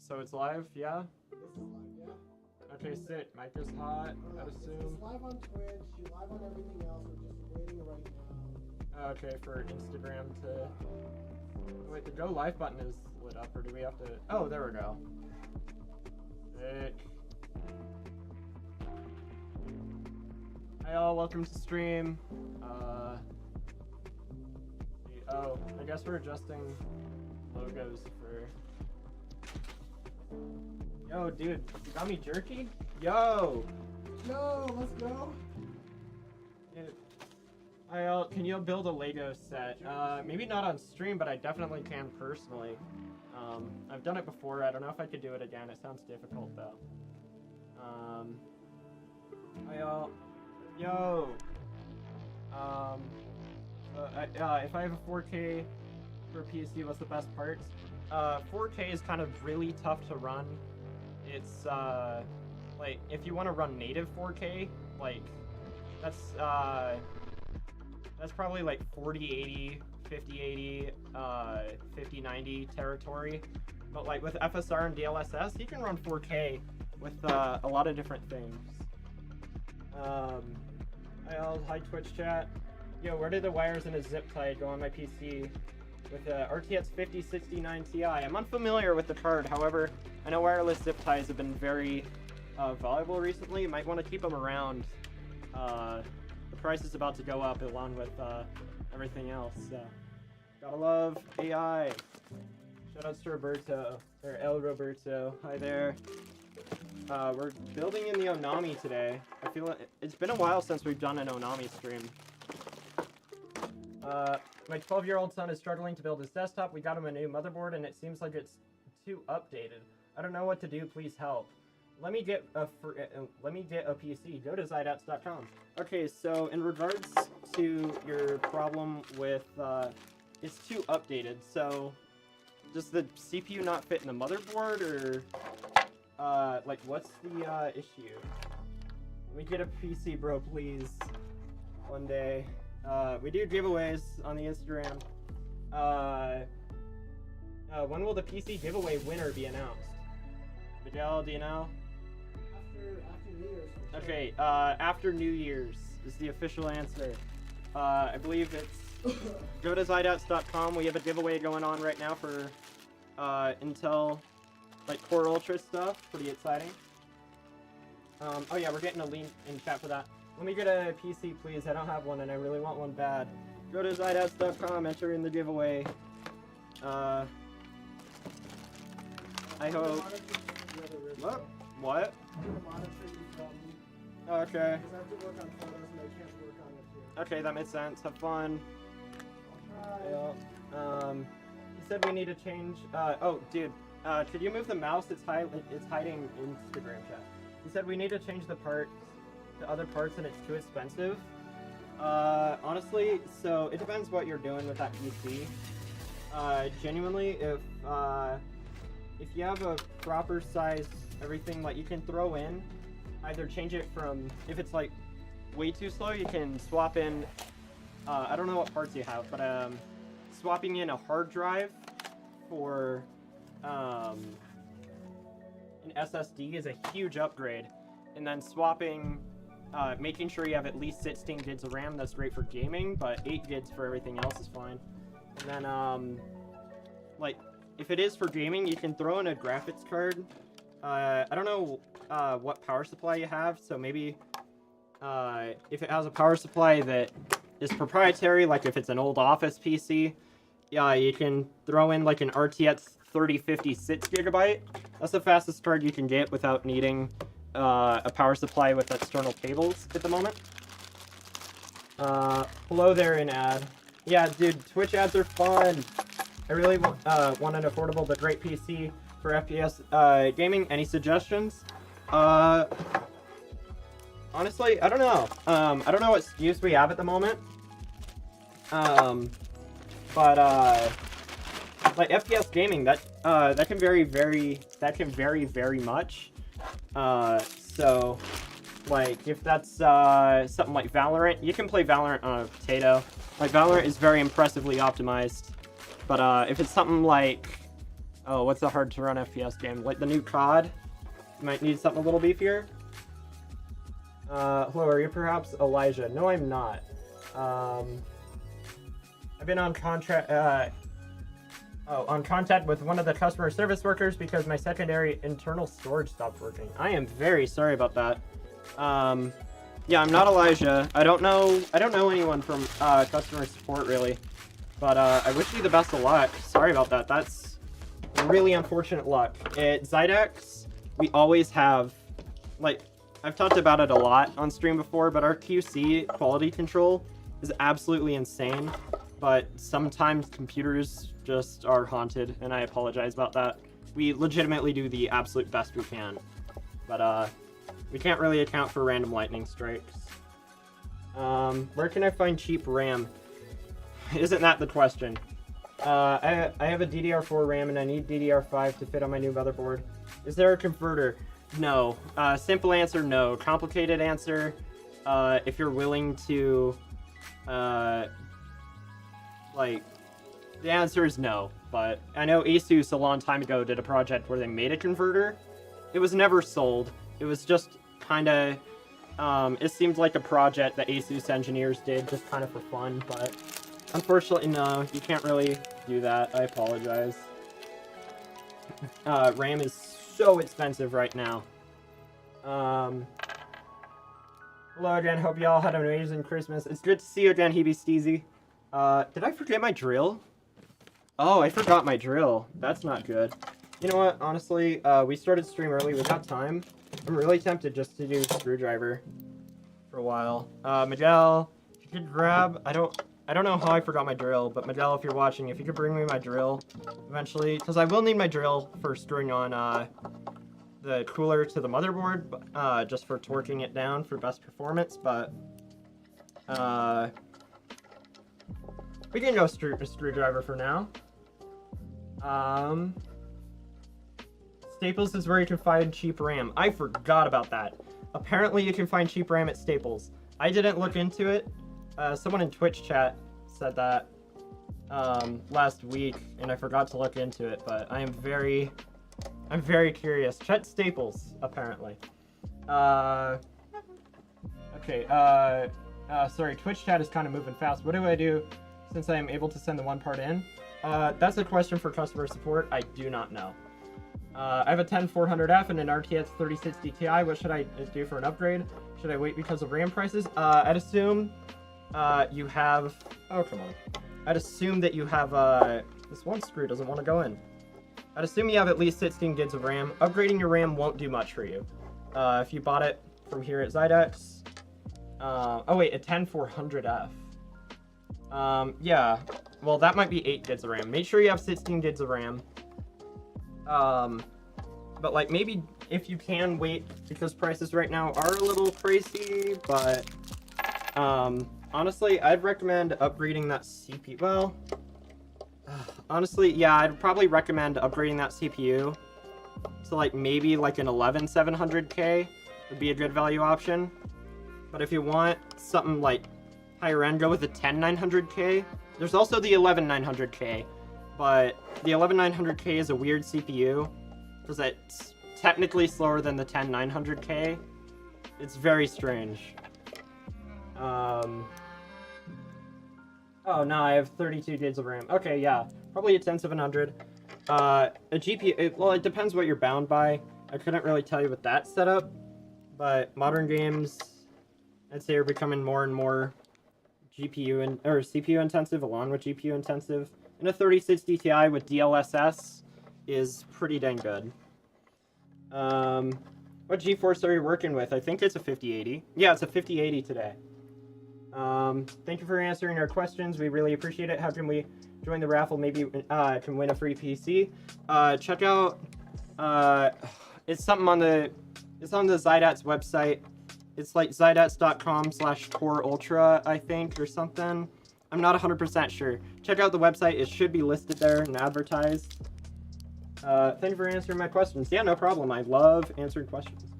So it's live, yeah? This is live, yeah. Okay, sit. Mic is hot, I'd It's assume. live on Twitch, you live on everything else, we're just waiting right now. Okay, for Instagram to... Wait, the go live button is lit up, or do we have to... Oh, there we go. Sick. Hi all, welcome to stream. Oh, I guess we're adjusting logos for... Yo, dude, you got me jerky? Yo! Yo, let's go! Dude. Can you build a Lego set? Maybe not on stream, but I definitely can personally. I've done it before. I don't know if I could do it again. It sounds difficult though. Hi y'all. Yo. If I have a 4K for PC, what's the best parts? 4K is kind of really tough to run. It's like if you want to run native 4K, like that's probably like 4080, 5080, 5090 territory. But like with FSR and DLSS, you can run 4K with a lot of different things. Hi Twitch chat. Yo, where did the wires in a zip tie go on my PC? With RTX 5069 Ti. I'm unfamiliar with the card, however, I know wireless zip ties have been very valuable recently. You might want to keep them around. The price is about to go up along with everything else. Gotta love AI. Shoutouts to Roberto, or El Roberto. Hi there. We're building in the Onami today. I feel like it's been a while since we've done an Onami stream. My 12-year-old son is struggling to build his desktop. We got him a new motherboard and it seems like it's too updated. I don't know what to do. Please help. Let me get a PC. Go to Zydaps.com. Okay, so in regards to your problem with it's too updated. So does the CPU not fit in the motherboard, or like what's the issue? Let me get a PC, bro, please. One day. We do giveaways on the Instagram. When will the PC giveaway winner be announced? Miguel, do you know? After New Year's. For sure. Okay, after New Year's is the official answer. I believe it's go to Zydaps.com. We have a giveaway going on right now for Intel, like Core Ultra stuff. Pretty exciting. Oh yeah, we're getting a link in chat for that. Let me get a PC, please. I don't have one, and I really want one bad. Go to Zydaps.com, enter in the giveaway. I hope... What? What? Okay. Because I have to work on photos and I can't work on it here. Okay, that makes sense. Have fun. I'll Yeah. He said we need to change... oh, dude. Could you move the mouse? It's hiding Instagram chat. He said we need to change the parts to other parts and it's too expensive. Honestly, so it depends what you're doing with that PC. Genuinely, if you have a proper size everything, like you can throw in, either change it from, if it's like way too slow, you can swap in, I don't know what parts you have, but swapping in a hard drive for an SSD is a huge upgrade, and then swapping, making sure you have at least 16 gigs of RAM. That's great for gaming, but 8 gigs for everything else is fine. And then like if it is for gaming, you can throw in a graphics card. I don't know what power supply you have, so maybe if it has a power supply that is proprietary, like if it's an old office PC, yeah, you can throw in like an RTX 3050 6GB. That's the fastest card you can get without needing a power supply with external cables at the moment. Hello there, in ad. Yeah, dude, Twitch ads are fun. I really want an affordable but great PC for FPS gaming. Any suggestions? Honestly, I don't know. I don't know what SKUs we have at the moment. But like FPS gaming, that can vary very much. So like if that's something like Valorant, you can play Valorant on a potato. Like Valorant is very impressively optimized. But if it's something like Oh, what's a hard to run FPS game? Like the new COD? You might need something a little beefier. Hello, are you perhaps Elijah? No, I'm not. I've been on contract, on contact with one of the customer service workers because my secondary internal storage stopped working. I am very sorry about that. Yeah, I'm not Elijah. I don't know anyone from, customer support, really. But, I wish you the best of luck. Sorry about that. That's really unfortunate luck. At Zydex, we always have, like, I've talked about it a lot on stream before, but our QC quality control is absolutely insane. But sometimes computers just are haunted, and I apologize about that. We legitimately do the absolute best we can. But, we can't really account for random lightning strikes. Where can I find cheap RAM? Isn't that the question? I have a DDR4 RAM and I need DDR5 to fit on my new motherboard. Is there a converter? No. Simple answer, no. Complicated answer, if you're willing to, like, the answer is no. But I know Asus a long time ago did a project where they made a converter. It was never sold. It was just kind of, it seemed like a project that Asus engineers did just kind of for fun, but unfortunately, no, you can't really do that. I apologize. RAM is so expensive right now. Hello again, hope y'all had an amazing Christmas. It's good to see you again, Hebe Steezy. Did I forget my drill? Oh, I forgot my drill. That's not good. You know what, honestly, we started stream early, we got time. I'm really tempted just to do Screwdriver for a while. Miguel, if you could grab, I don't know how I forgot my drill, but Miguel, if you're watching, if you could bring me my drill eventually, because I will need my drill for screwing on the cooler to the motherboard, just for torquing it down for best performance, but we can go Screwdriver for now. Staples is where you can find cheap RAM. I forgot about that. Apparently you can find cheap RAM at Staples. I didn't look into it. Someone in Twitch chat said that last week, and I forgot to look into it, but I'm very curious. Check Staples, apparently. Okay, sorry, Twitch chat is kind of moving fast. What do I do since I am able to send the one part in? That's a question for customer support. I do not know. I have a 10400F and an RTX 3060 Ti. What should I do for an upgrade? Should I wait because of RAM prices? I'd assume you have... Oh, come on. I'd assume that you have... This one screw doesn't want to go in. I'd assume you have at least 16 gigs of RAM. Upgrading your RAM won't do much for you. If you bought it from here at Zydex... oh, wait, a 10400F. Yeah. Well, that might be 8 gigs of RAM. Make sure you have 16 gigs of RAM. But like maybe if you can wait, because prices right now are a little crazy, but honestly, I'd recommend upgrading that CPU. Well, honestly, yeah, I'd probably recommend upgrading that CPU to like maybe like an 11700K would be a good value option. But if you want something like higher end, go with the 10900K. There's also the 11900K. But the 11900K is a weird CPU, because it's technically slower than the 10900K. It's very strange. Oh no, I have 32 gigs of RAM. Okay, yeah, probably a 10700. A GPU, well, it depends what you're bound by. I couldn't really tell you with that setup, but modern games, I'd say, are becoming more and more CPU intensive, along with GPU intensive. And a 3060 Ti with DLSS is pretty dang good. What GeForce are you working with? I think it's a 5080. Yeah, it's a 5080 today. Thank you for answering our questions. We really appreciate it. How can we join the raffle? Maybe can win a free PC. Check out. It's something on the. It's on the Zydat's website. It's like zydats.com/Core Ultra, I think, or something. I'm not 100% sure. Check out the website. It should be listed there and advertised. Thank you for answering my questions. Yeah, no problem. I love answering questions.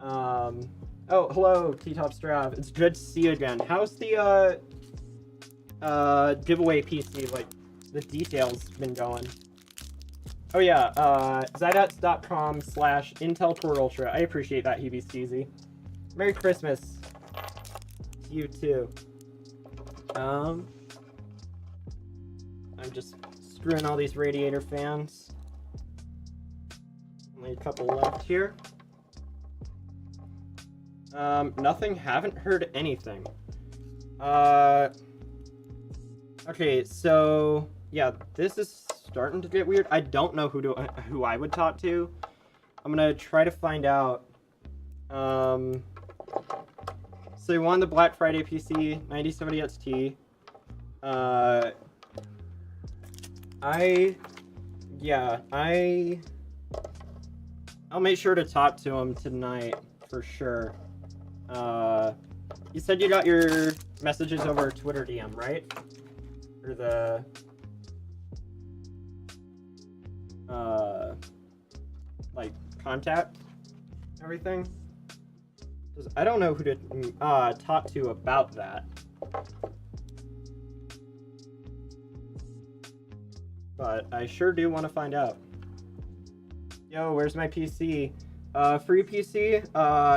Oh, hello, T-Top Strav. It's good to see you again. How's the giveaway PC, like, the details been going? Oh yeah, Zydots.com/Intel Core Ultra. I appreciate that, Hebe Steezy. Merry Christmas to you too. I'm just screwing all these radiator fans. Only a couple left here. Nothing. Haven't heard anything. Okay, so yeah, this is starting to get weird. I don't know who I would talk to. I'm gonna try to find out. So you won the Black Friday PC 9070 XT. I'll make sure to talk to him tonight for sure. You said you got your messages over Twitter DM, right? Or the like contact everything? 'Cause I don't know who to talk to about that. But I sure do want to find out. Yo, where's my PC? Free PC,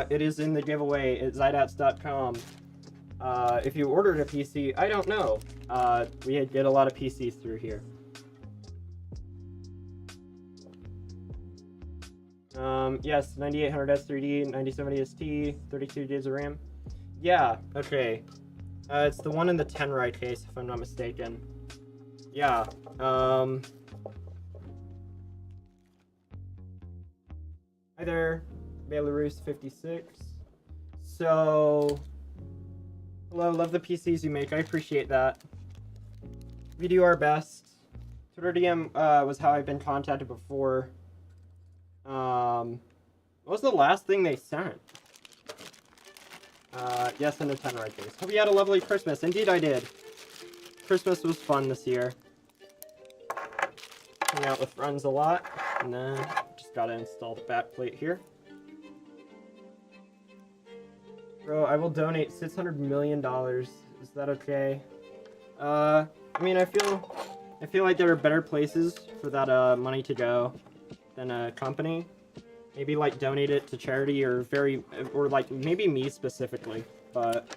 it is in the giveaway at Zydots.com. If you ordered a PC, I don't know. We get a lot of PCs through here. Yes, 9800 S3D, 9070 ST, 32 gigs of RAM. Yeah, okay. It's the one in the Tenrai case, if I'm not mistaken. Yeah, Hi there, Belarus56. So, hello, love the PCs you make, I appreciate that. We do our best. Twitter DM was how I've been contacted before. What was the last thing they sent? Yes, in the Tenrai case. Hope you had a lovely Christmas. Indeed I did. Christmas was fun this year. Hang out with friends a lot. And then just gotta install the backplate here. Bro, I will donate $600 million. Is that okay? I mean, I feel like there are better places for that money to go than a company. Maybe like donate it to charity or like maybe me specifically. But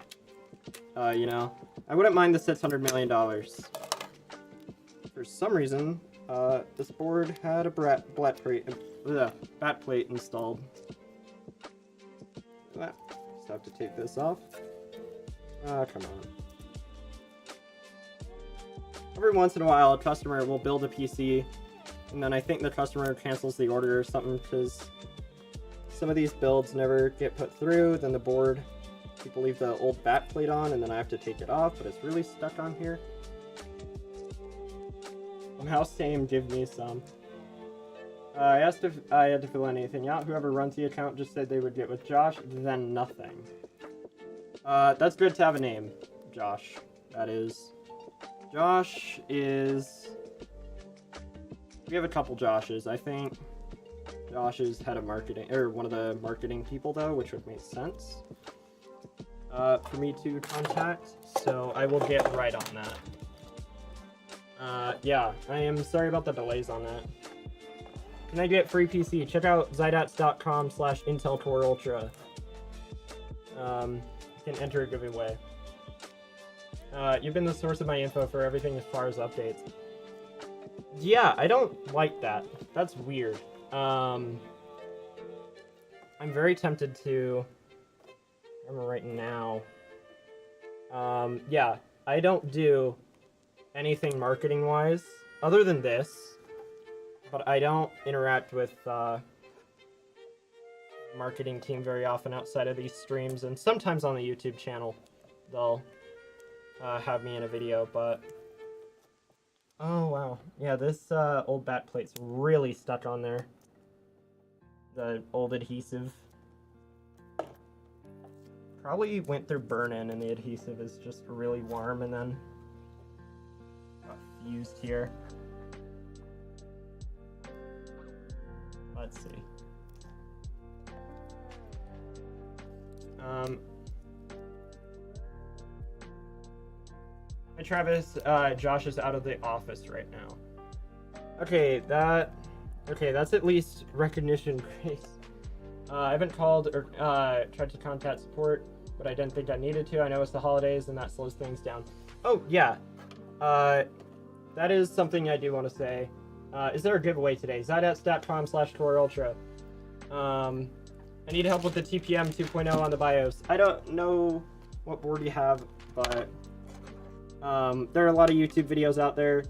you know, I wouldn't mind the $600 million. For some reason, this board had a backplate installed. Just have to take this off. Come on. Every once in a while, a customer will build a PC, and then I think the customer cancels the order or something because some of these builds never get put through. Then the board, people leave the old backplate on, and then I have to take it off, but it's really stuck on here. Somehow same, give me some. I asked if I had to fill anything out. Whoever runs the account just said they would get with Josh, then nothing. That's good to have a name, Josh. That is. Josh is... We have a couple Joshes, I think. Josh is head of marketing, or one of the marketing people though, which would make sense for me to contact, so I will get right on that. Yeah, I am sorry about the delays on that. Can I get free PC? Check out Zydots.com/Intel Core Ultra. You can enter a giveaway. You've been the source of my info for everything as far as updates. Yeah, I don't like that. That's weird. I'm very tempted to... I remember right now. Yeah, I don't do anything marketing-wise, other than this. But I don't interact with marketing team very often outside of these streams, and sometimes on the YouTube channel they'll have me in a video, but... Oh, wow. Yeah, this old backplate's really stuck on there. The old adhesive. Probably went through burn-in, and the adhesive is just really warm, and then got fused here. Let's see. Hi Travis, Josh is out of the office right now. Okay, that Okay, that's at least recognition, Grace. I haven't called or tried to contact support, but I didn't think I needed to. I know it's the holidays and that slows things down. Oh, yeah. That is something I do want to say. Is there a giveaway today? Zydax.com/CoreUltra. I need help with the TPM 2.0 on the BIOS. I don't know what board you have, but there are a lot of YouTube videos out there.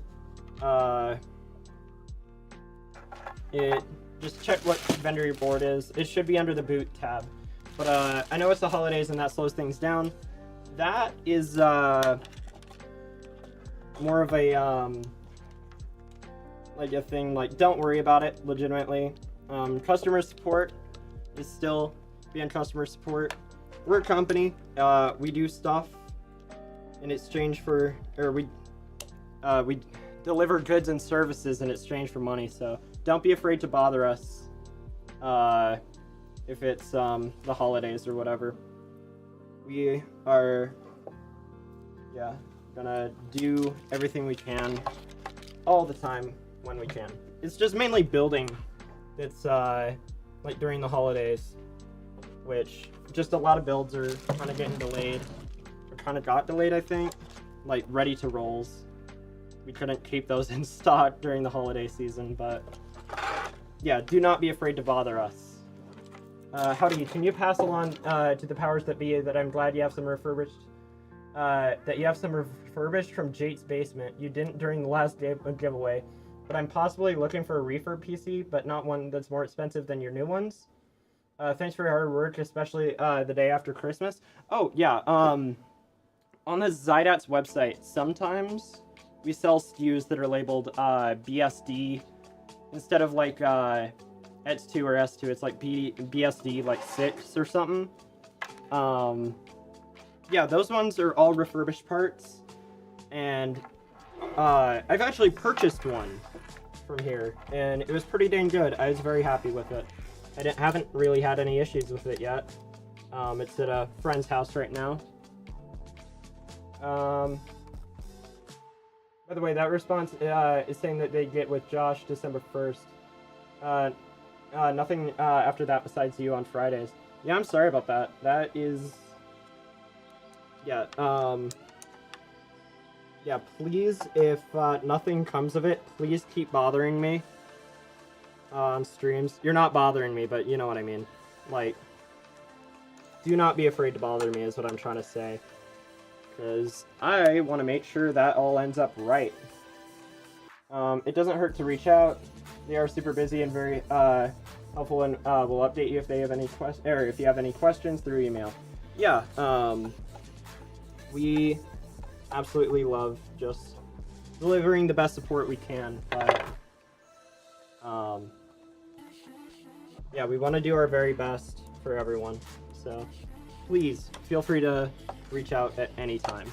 Just check what vendor your board is. It should be under the boot tab. But I know it's the holidays and that slows things down. That is more of a like a thing, like, don't worry about it, legitimately. Customer support is still being customer support. We're a company. We do stuff in exchange for, or we deliver goods and services in exchange for money, so don't be afraid to bother us if it's the holidays or whatever. We are, yeah, gonna do everything we can all the time when we can. It's just mainly building that's like during the holidays, which just a lot of builds are kind of getting delayed, or kind of got delayed, I think, like ready to rolls. We couldn't keep those in stock during the holiday season, but yeah, do not be afraid to bother us. Howdy, can you pass along to the powers that be that I'm glad you have some refurbished from Jate's basement. You didn't during the last giveaway, but I'm possibly looking for a refurb PC, but not one that's more expensive than your new ones. Thanks for your hard work, especially the day after Christmas. Oh, yeah, on the Zydax website, sometimes we sell SKUs that are labeled BSD instead of like X2 or S2. It's like BSD like 6 or something. Yeah, those ones are all refurbished parts, and I've actually purchased one from here, and it was pretty dang good. I was very happy with it. I haven't really had any issues with it yet. It's at a friend's house right now. By the way, that response is saying that they get with Josh December 1st. Nothing after that besides you on Fridays. Yeah, I'm sorry about that. That is... Yeah, yeah, please, if nothing comes of it, please keep bothering me on streams. You're not bothering me, but you know what I mean. Like, do not be afraid to bother me is what I'm trying to say. Because I want to make sure that all ends up right. It doesn't hurt to reach out. They are super busy and very helpful, and will update you if they have any if you have any questions through email. Yeah, we absolutely love just delivering the best support we can, but yeah, we want to do our very best for everyone, so please feel free to reach out at any time.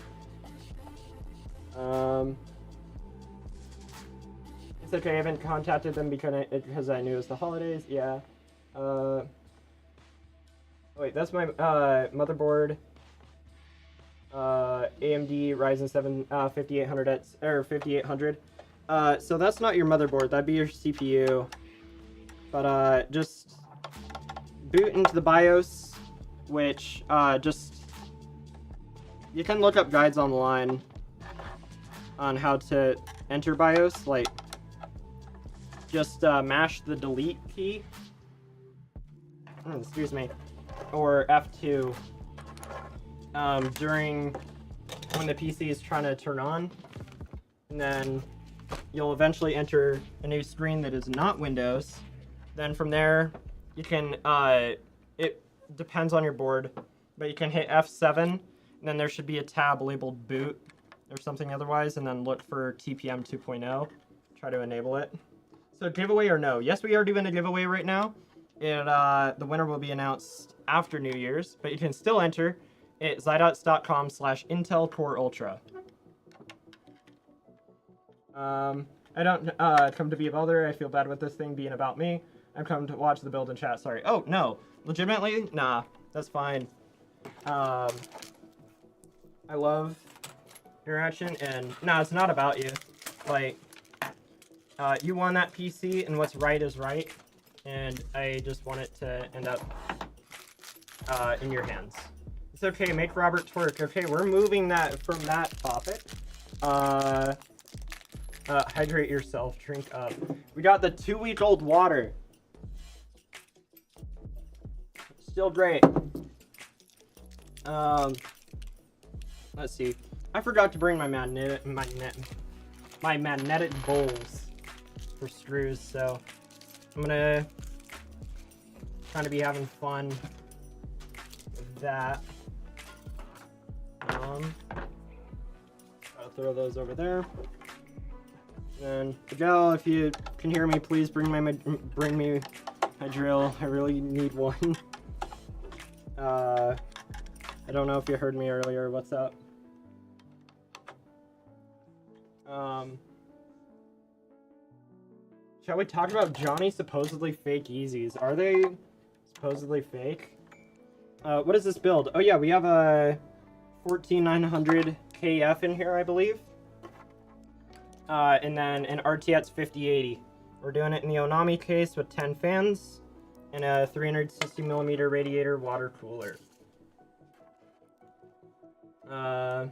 It's okay, I haven't contacted them because I knew it was the holidays. Yeah. Wait, that's my motherboard. AMD Ryzen 7 5800 or 5800. So that's not your motherboard. That'd be your CPU. But just boot into the BIOS, which just you can look up guides online on how to enter BIOS. Like, just mash the delete key. Excuse me, or F2 during when the PC is trying to turn on, and then you'll eventually enter a new screen that is not Windows. Then from there, you can it depends on your board, but you can hit F7, and then there should be a tab labeled boot or something otherwise, and then look for TPM 2.0. Try to enable it. So giveaway or no? Yes, we are doing a giveaway right now. The winner will be announced after New Year's, but you can still enter at zydots.com/Intel Core Ultra. I don't come to be a builder. I feel bad with this thing being about me. I'm coming to watch the build and chat. Sorry. Oh, no. Legitimately? Nah. That's fine. I love interaction, and nah, it's not about you. Like, You won that PC, and what's right is right, and I just want it to end up in your hands. It's okay, make Robert twerk. Okay, we're moving that from that topic. Hydrate yourself, drink up. We got the 2-week-old water. Still great. Let's see. I forgot to bring my magnetic bowls for screws, so I'm gonna kind of be having fun with that. I'll throw those over there. And Miguel, if you can hear me, please bring me a drill. I really need one. I don't know if you heard me earlier. What's up? Shall we talk about Johnny supposedly fake Yeezys? Are they supposedly fake? What is this build? Oh yeah, we have a 14900 KF in here, I believe. And then an RTX 5080. We're doing it in the Onami case with 10 fans and a 360mm radiator water cooler. Let's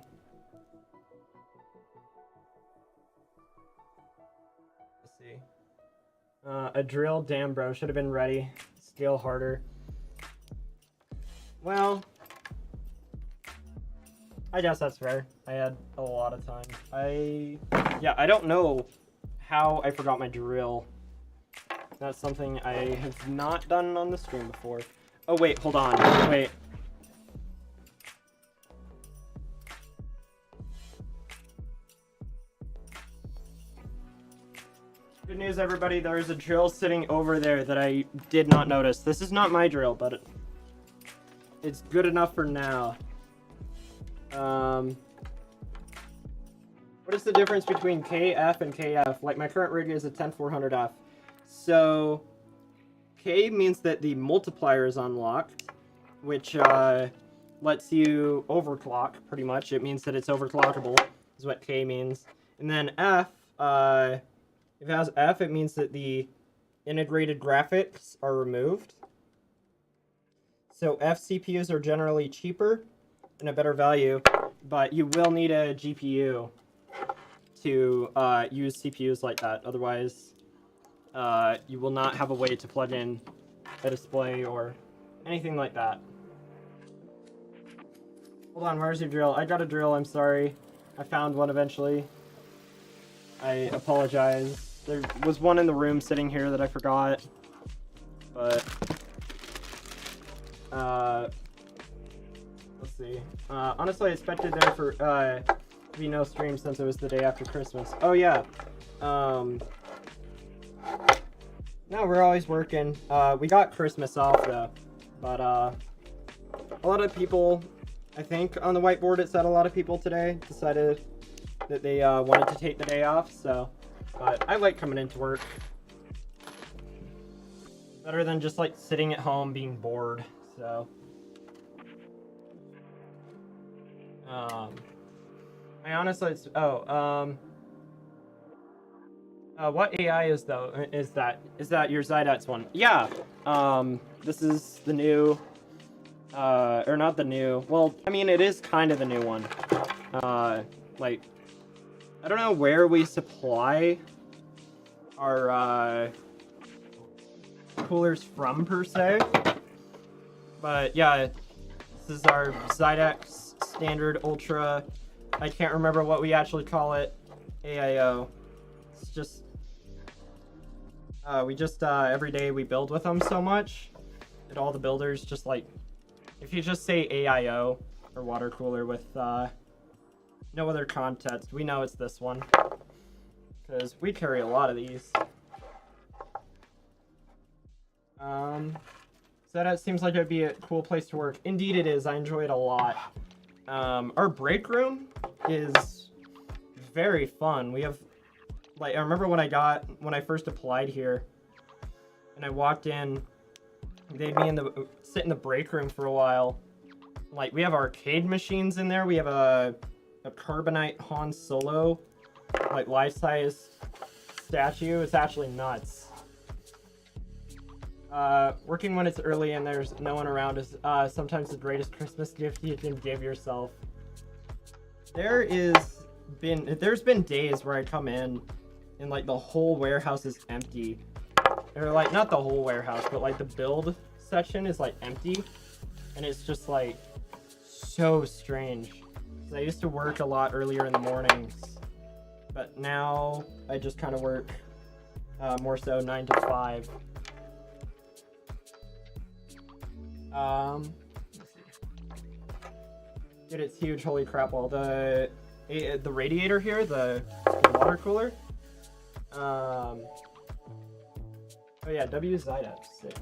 see. A drill, damn bro, should have been ready. Scale harder. Well, I guess that's fair. I had a lot of time. Yeah, I don't know how I forgot my drill. That's something I have not done on the stream before. Oh wait, hold on, wait. Good news, everybody, there's a drill sitting over there that I did not notice. This is not my drill, but it's good enough for now. What is the difference between KF and KF? Like, my current rig is a 10400F. So, K means that the multiplier is unlocked, which lets you overclock, pretty much. It means that it's overclockable, is what K means. And then F, if it has F, it means that the integrated graphics are removed. So F CPUs are generally cheaper and a better value, but you will need a GPU to use CPUs like that. Otherwise, you will not have a way to plug in a display or anything like that. Hold on, where's your drill? I got a drill, I'm sorry. I found one eventually. I apologize. There was one in the room sitting here that I forgot. But, let's see. Honestly, I expected there to be no stream since it was the day after Christmas. Oh, yeah. No, we're always working. We got Christmas off, though. But, a lot of people, I think, on the whiteboard, it said a lot of people today decided that they wanted to take the day off, so. But I like coming into work. Better than just, like, sitting at home being bored, so. I honestly, it's, what AI is though? Is that your Zydex one? Yeah. This is the new, or not the new. Well, I mean, it is kind of the new one. Like, I don't know where we supply our coolers from per se, but yeah, this is our Zydex Standard Ultra. I can't remember what we actually call it. AIO. It's just we just every day we build with them so much that all the builders just like, if you just say AIO or water cooler with no other context, we know it's this one because we carry a lot of these. So that seems like it'd be a cool place to work. Indeed it is. I enjoy it a lot. Our break room is very fun. We have, like, I remember when I first applied here and I walked in, they'd be sit in the break room for a while. Like, we have arcade machines in there. We have a Carbonite Han Solo, like, life-size statue. It's actually nuts. Working when it's early and there's no one around is sometimes the greatest Christmas gift you can give yourself. There's been days where I come in and like the whole warehouse is empty. Or like not the whole warehouse, but like the build section is like empty. And it's just like so strange. 'Cause I used to work a lot earlier in the mornings, but now I just kind of work more so 9 to 5. Let's see. Dude, it's huge. Holy crap! Well, the radiator here, the water cooler. Oh yeah, WZF, sick.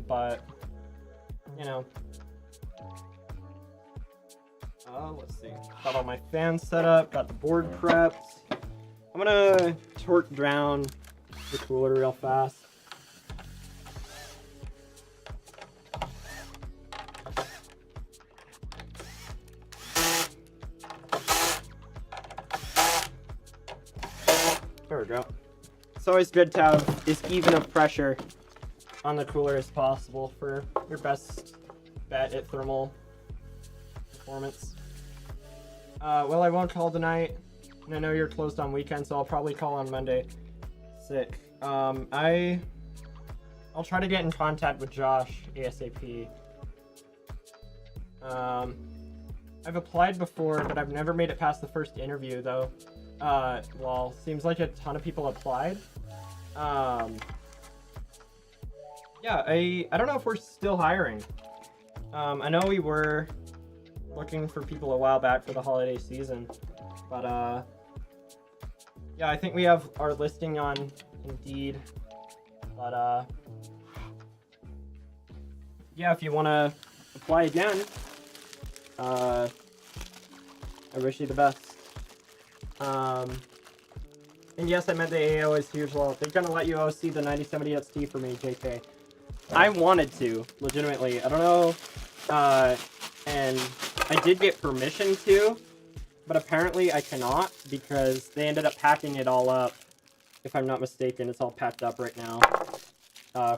But you know, let's see. Got all my fans set up. Got the board prepped. I'm gonna torque down the cooler real fast. There we go. It's always good to have as even of pressure on the cooler as possible for your best bet at thermal performance. Well, I won't call tonight, and I know you're closed on weekends, so I'll probably call on Monday. Sick. I'll try to get in contact with Josh ASAP. I've applied before, but I've never made it past the first interview, though. Well, seems like a ton of people applied. Yeah, I don't know if we're still hiring. I know we were looking for people a while back for the holiday season, but yeah, I think we have our listing on Indeed, but yeah, if you want to apply again, I wish you the best. And yes, I meant the AO is huge. Well, they're gonna let you OC the 9070 XT for me, JK. I wanted to, legitimately. I don't know, and I did get permission to, but apparently I cannot because they ended up packing it all up. If I'm not mistaken, it's all packed up right now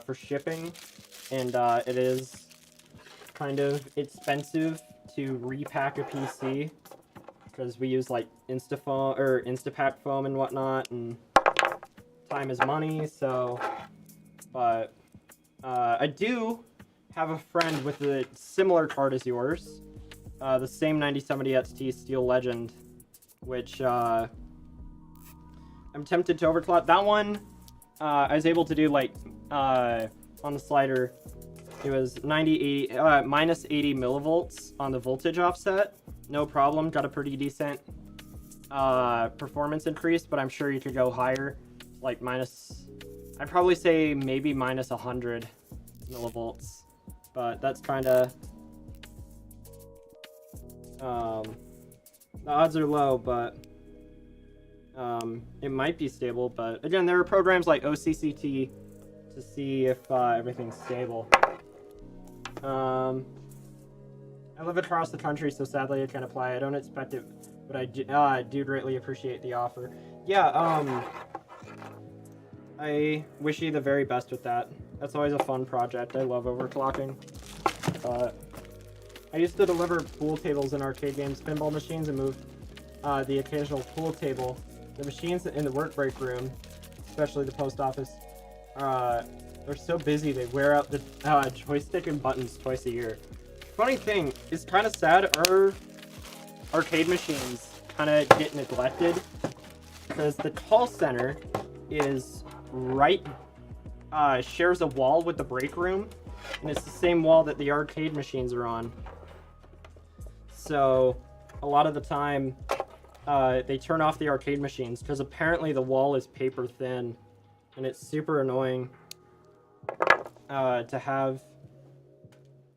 for shipping, and it is kind of expensive to repack a PC because we use like Instafoam or Instapack foam and whatnot, and time is money. So, but I do have a friend with a similar card as yours, the same 9070 XT Steel Legend, which I'm tempted to overclock. That one I was able to do like on the slider. It was minus 80 millivolts on the voltage offset. No problem. Got a pretty decent performance increase, but I'm sure you could go higher, like minus. I'd probably say maybe minus 100 millivolts, but that's kind of the odds are low, but it might be stable. But again, there are programs like OCCT to see if everything's stable. I live across the country, so sadly I can't apply. I don't expect it, but I do greatly appreciate the offer. Yeah, I wish you the very best with that. That's always a fun project. I love overclocking. I used to deliver pool tables in arcade games, pinball machines, and move the occasional pool table. The machines in the work break room, especially the post office, they're so busy they wear out the joystick and buttons twice a year. Funny thing, it's kind of sad our arcade machines kind of get neglected because the call center is shares a wall with the break room, and it's the same wall that the arcade machines are on. So a lot of the time they turn off the arcade machines because apparently the wall is paper thin, and it's super annoying to have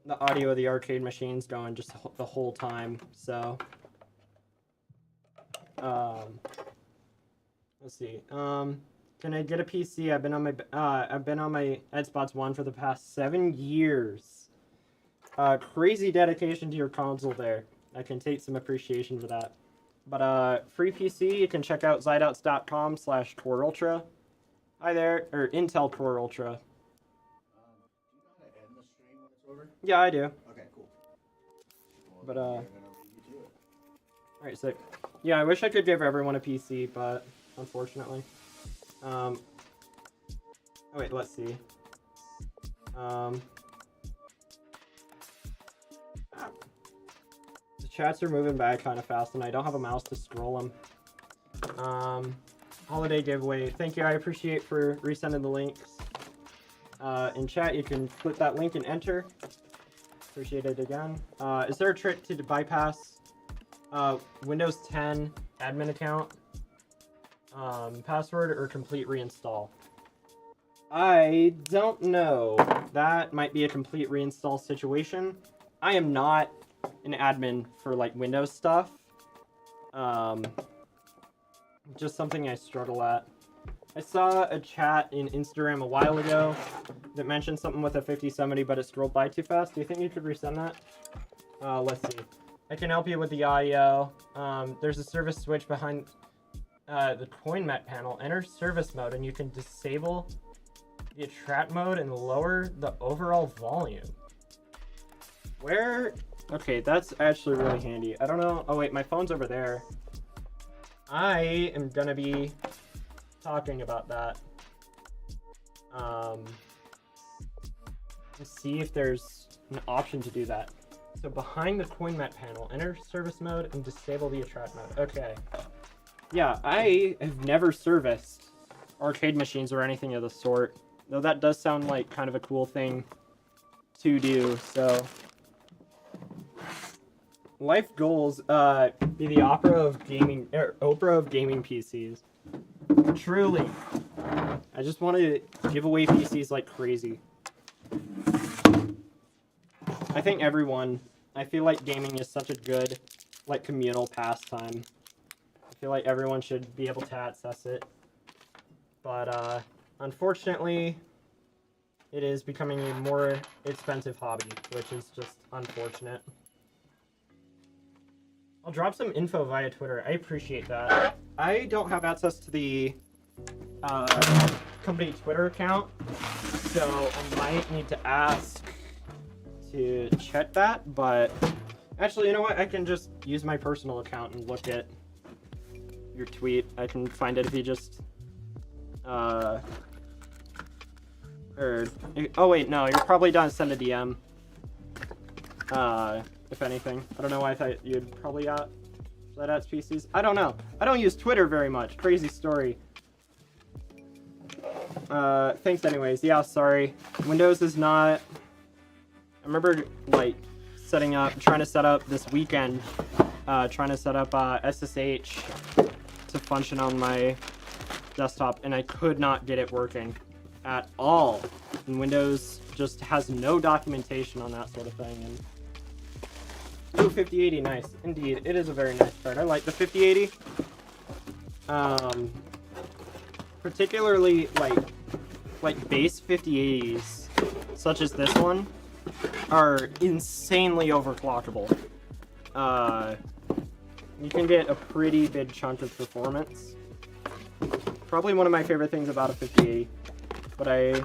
the audio of the arcade machines going just the whole time. So let's see. Can I get a PC? I've been on my Xbox One for the past 7 years. Crazy dedication to your console there. I can take some appreciation for that. But free PC, you can check out zydots.com/Core Ultra. Hi there, or Intel Core Ultra. Do you know how to end the stream when it's over? Yeah, I do. Okay, cool. Well, But, then we're gonna leave you to it. Alright, sick. Yeah, I wish I could give everyone a PC, but unfortunately. Oh wait, let's see. The chats are moving by kind of fast, and I don't have a mouse to scroll them. Holiday giveaway. Thank you, I appreciate for resending the links. In chat, you can click that link and enter. Appreciate it again. Is there a trick to bypass Windows 10 admin account password or complete reinstall? I don't know. That might be a complete reinstall situation. I am not an admin for like Windows stuff. Just something I struggle at. I saw a chat in Instagram a while ago that mentioned something with a 5070, but it scrolled by too fast. Do you think you could resend that? Let's see. I can help you with the audio. There's a service switch behind the CoinMet panel. Enter service mode, and you can disable the attract mode and lower the overall volume. Where? Okay, that's actually really handy. I don't know. Oh wait, my phone's over there. I am gonna be talking about that. Let's see if there's an option to do that. So behind the CoinMet panel, enter service mode and disable the attract mode. Okay. Yeah, I have never serviced arcade machines or anything of the sort. Though that does sound like kind of a cool thing to do, so. Life goals, be the Oprah of gaming, Oprah of gaming PCs. Truly. I just want to give away PCs like crazy. I think I feel like gaming is such a good, like, communal pastime. I feel like everyone should be able to access it. But, unfortunately, it is becoming a more expensive hobby, which is just unfortunate. I'll drop some info via Twitter. I appreciate that. I don't have access to the company Twitter account, so I might need to ask to check that, but actually, you know what? I can just use my personal account and look at your tweet. I can find it if you just, oh wait, no, you're probably done. Send a DM. If anything. I don't know why I thought you'd probably that at PCs. I don't know. I don't use Twitter very much. Crazy story. Thanks anyways. Yeah, sorry. Windows is not... I remember, like, trying to set up this weekend, trying to set up SSH to function on my desktop, and I could not get it working at all. And Windows just has no documentation on that sort of thing. And ooh, 5080, nice. Indeed, it is a very nice card. I like the 5080. Particularly, like base 5080s, such as this one, are insanely overclockable. You can get a pretty big chunk of performance. Probably one of my favorite things about a 5080, but I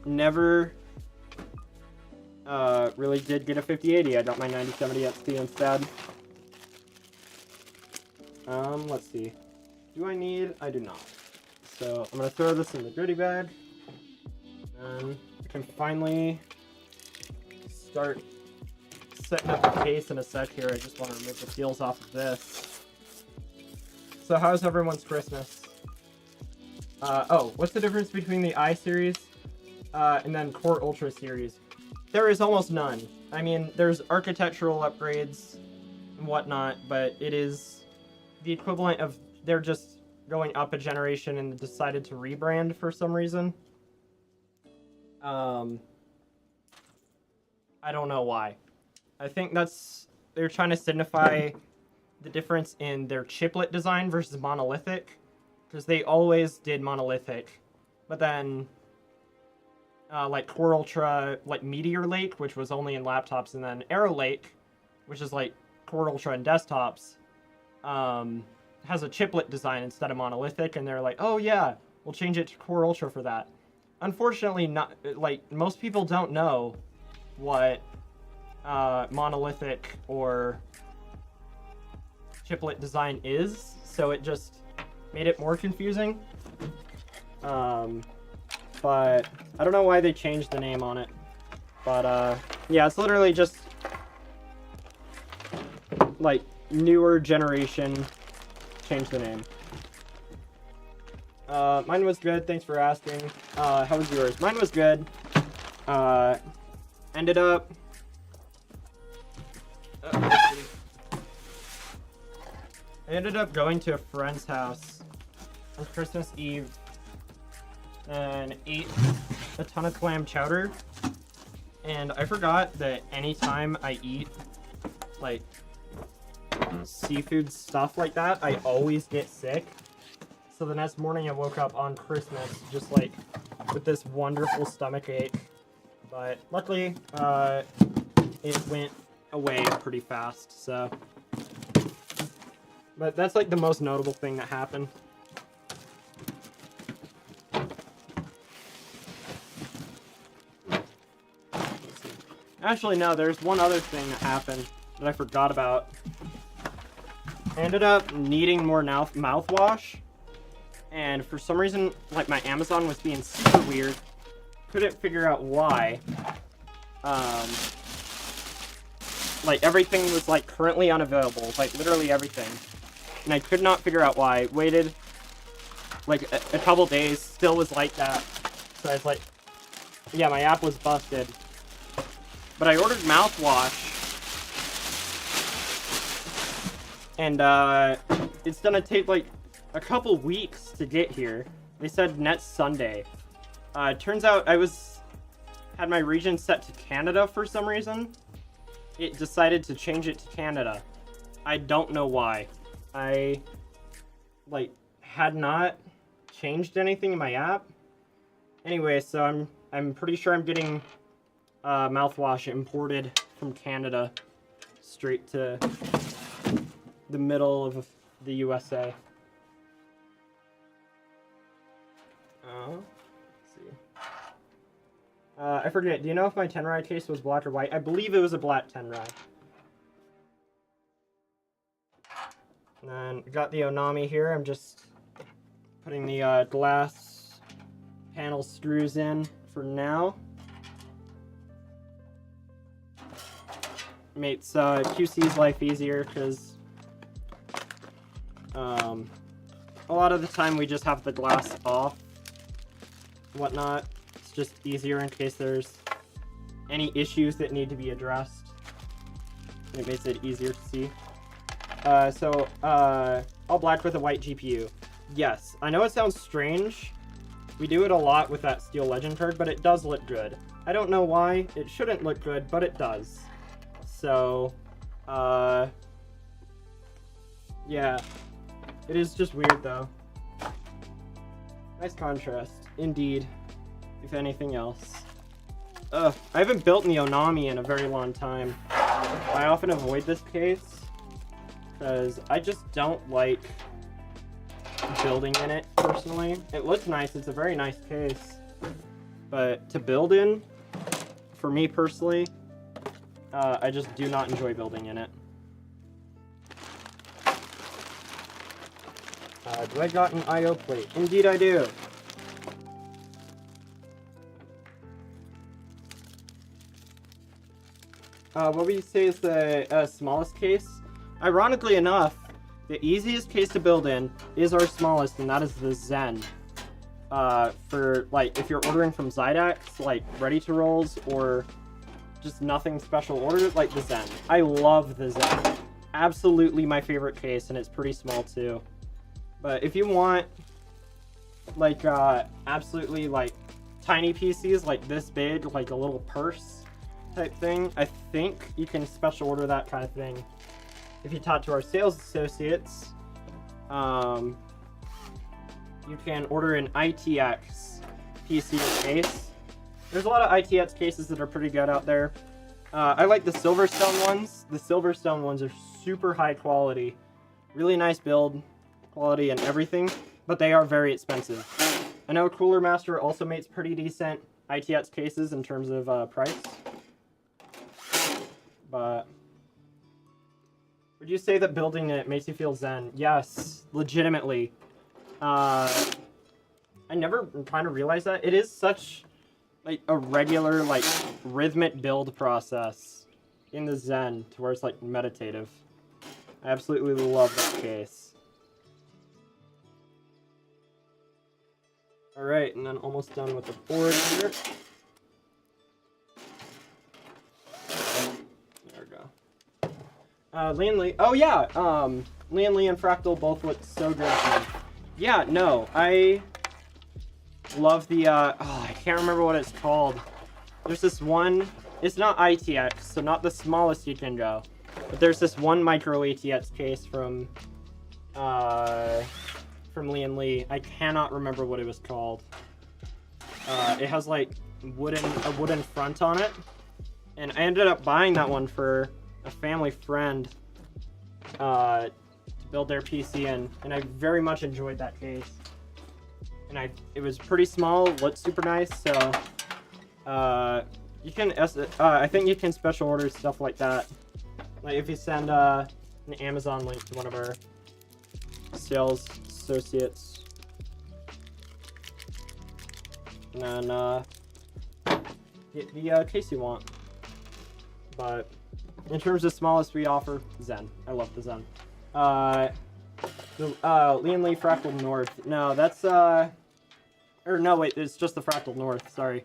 never really did get a 5080. I got my 9070 XT instead. Let's see. Do I need? I do not. So I'm gonna throw this in the goodie bag, and I can finally start setting up the case in a sec here. I just want to remove the seals off of this. So how's everyone's Christmas? Oh, what's the difference between the i series and then Core Ultra series? There is almost none. I mean, there's architectural upgrades and whatnot, but it is the equivalent of they're just going up a generation and decided to rebrand for some reason. I don't know why. I think they're trying to signify the difference in their chiplet design versus monolithic, because they always did monolithic, but then like Core Ultra, like Meteor Lake, which was only in laptops, and then Arrow Lake, which is like Core Ultra and desktops has a chiplet design instead of monolithic, and they're like, oh yeah, we'll change it to Core Ultra for that. Unfortunately, not like most people don't know what monolithic or chiplet design is, so it just made it more confusing. But I don't know why they changed the name on it. But yeah, it's literally just like newer generation, change the name. Mine was good, thanks for asking. How was yours? Mine was good. Ended up let's see. I ended up going to a friend's house on Christmas Eve and ate a ton of clam chowder. And I forgot that anytime I eat like seafood stuff like that, I always get sick. So the next morning I woke up on Christmas just like with this wonderful stomach ache. But luckily it went away pretty fast, so. But that's like the most notable thing that happened. Actually, no, there's one other thing that happened that I forgot about. I ended up needing more mouthwash, and for some reason, like, my Amazon was being super weird. Couldn't figure out why. Like, everything was, like, currently unavailable. Like, literally everything. And I could not figure out why. Waited, like, a couple days, still was like that. So I was like, yeah, my app was busted. But I ordered mouthwash. And, it's gonna take, like, a couple weeks to get here. They said next Sunday. Turns out I had my region set to Canada for some reason. It decided to change it to Canada. I don't know why. I, like, had not changed anything in my app. Anyway, so I'm pretty sure I'm getting mouthwash imported from Canada straight to the middle of the USA. Let's see. I forget, do you know if my Tenrai case was black or white? I believe it was a black Tenrai. And then I got the Onami here. I'm just putting the glass panel screws in for now. Makes QC's life easier because a lot of the time we just have the glass off, whatnot. It's just easier in case there's any issues that need to be addressed. It makes it easier to see. So all black with a white GPU. Yes, I know it sounds strange. We do it a lot with that Steel Legend card, but it does look good. I don't know why. It shouldn't look good, but it does. So, yeah. It is just weird, though. Nice contrast. Indeed. If anything else. I haven't built in the Onami in a very long time. I often avoid this case because I just don't like building in it, personally. It looks nice. It's a very nice case. But to build in, for me personally, I just do not enjoy building in it. Do I got an I/O plate? Indeed I do. What would you say is the smallest case? Ironically enough, the easiest case to build in is our smallest, and that is the Zen. For, like, if you're ordering from Zydax, like, ready-to-rolls, or just nothing special ordered, like the Zen. I love the Zen. Absolutely my favorite case, and it's pretty small, too. But if you want, like, absolutely, like, tiny PCs, like this big, like a little purse type thing, I think you can special order that kind of thing. If you talk to our sales associates, you can order an ITX PC case. There's a lot of ITX cases that are pretty good out there. I like the Silverstone ones. The Silverstone ones are super high quality. Really nice build quality and everything, but they are very expensive. I know Cooler Master also makes pretty decent ITX cases in terms of price. But would you say that building it makes you feel zen? Yes, legitimately. I never kind of realized that. It is such like a regular like rhythmic build process in the Zen to where it's like meditative. I absolutely love that case. Alright, and then almost done with the board here. There we go. Lian Li. Oh yeah, Lian Li and Fractal both look so good to me. Yeah, no, I love the, I can't remember what it's called. There's this one, it's not ITX, so not the smallest you can go. But there's this one micro ATX case from Lian Li. I cannot remember what it was called. It has like a wooden front on it. And I ended up buying that one for a family friend to build their PC in, and I very much enjoyed that case. And it was pretty small, looked super nice, so you can I think you can special order stuff like that. Like if you send an Amazon link to one of our sales associates, and then get the case you want. But in terms of smallest we offer, Zen. I love the Zen. The Lian Li Fractal North. No, that's or no, wait, it's just the Fractal North. Sorry.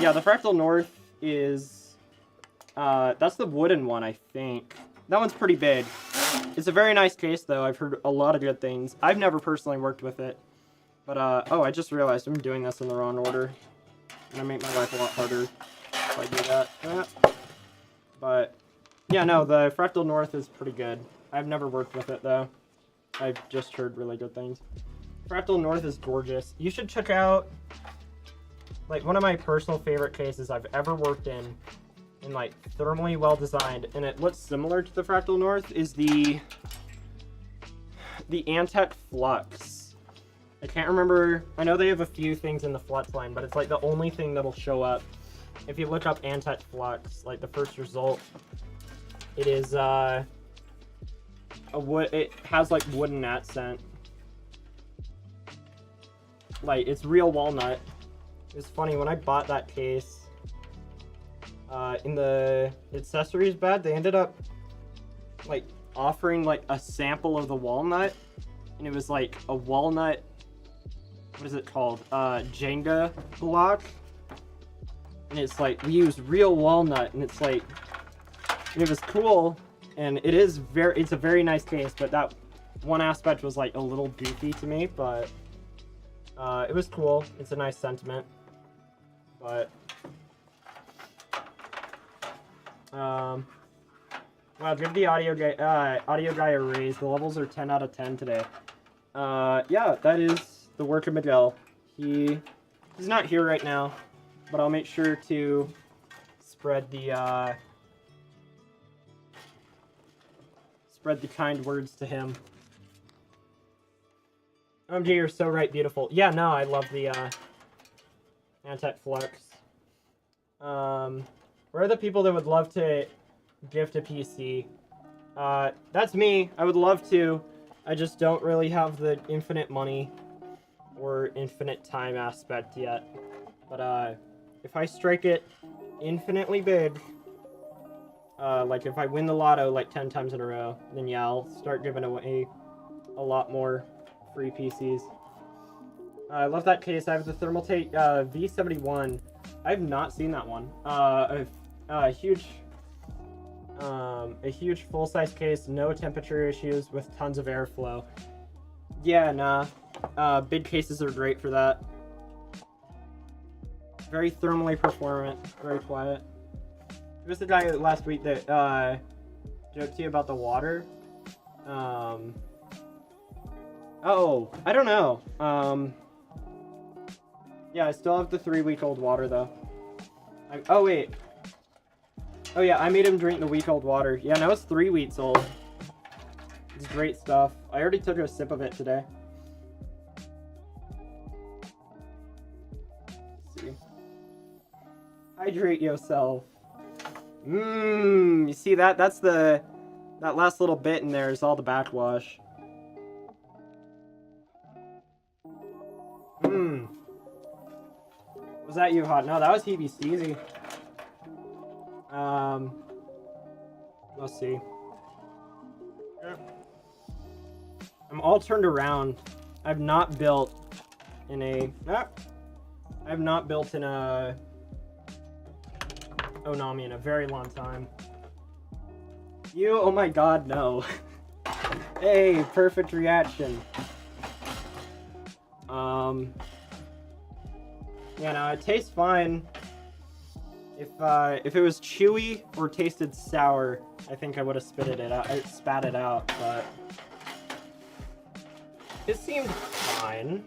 Yeah, the Fractal North is that's the wooden one, I think. That one's pretty big. It's a very nice case, though. I've heard a lot of good things. I've never personally worked with it, but oh, I just realized I'm doing this in the wrong order. I'm gonna make my life a lot harder if I do that. But yeah, no, the Fractal North is pretty good. I've never worked with it though. I've just heard really good things. Fractal North is gorgeous. You should check out like one of my personal favorite cases I've ever worked in, and like thermally well designed, and it looks similar to the Fractal North, is the Antec Flux. I can't remember. I know they have a few things in the Flux line, but it's like the only thing that'll show up if you look up Antec Flux. Like the first result, it is it has like wooden accent. Like it's real walnut. It's funny, when I bought that case, in the accessories bag, they ended up like offering like a sample of the walnut, and it was like a walnut, what is it called? Jenga block. And it's like, we use real walnut, and it's like, it was cool, and it's a very nice case, but that one aspect was like a little goofy to me, but it was cool. It's a nice sentiment, but wow, give the audio guy a raise. The levels are 10 out of 10 today. Yeah, that is the work of Miguel. He's not here right now, but I'll make sure to spread the kind words to him. OMG, you're so right, beautiful. Yeah, no, I love the Antec Flux. Where are the people that would love to gift a PC? That's me. I would love to. I just don't really have the infinite money or infinite time aspect yet. But if I strike it infinitely big, like if I win the lotto like 10 times in a row, then yeah, I'll start giving away a lot more free PCs. I love that case. I have the Thermaltake V71. I've not seen that one. A huge full-size case, no temperature issues, with tons of airflow. Yeah, nah. Big cases are great for that. Very thermally performant, very quiet. It was the guy last week that joked to you about the water. Oh, I don't know. Yeah, I still have the 3-week-old water though. Oh wait, Oh yeah, I made him drink the week-old water. Yeah, now it's 3 weeks old. It's great stuff. I already took a sip of it today. Let's see. Hydrate yourself. You see that? That's that last little bit in there is all the backwash. Was that you, Hot? No, that was Hebe Steezy. Let's see. I'm all turned around. I've not built in a... I've not built in a... Onami in a very long time. You? Oh my god, no. Hey, perfect reaction. Yeah, no, it tastes fine. If it was chewy or tasted sour, I think I would have spat it out, but it seemed fine.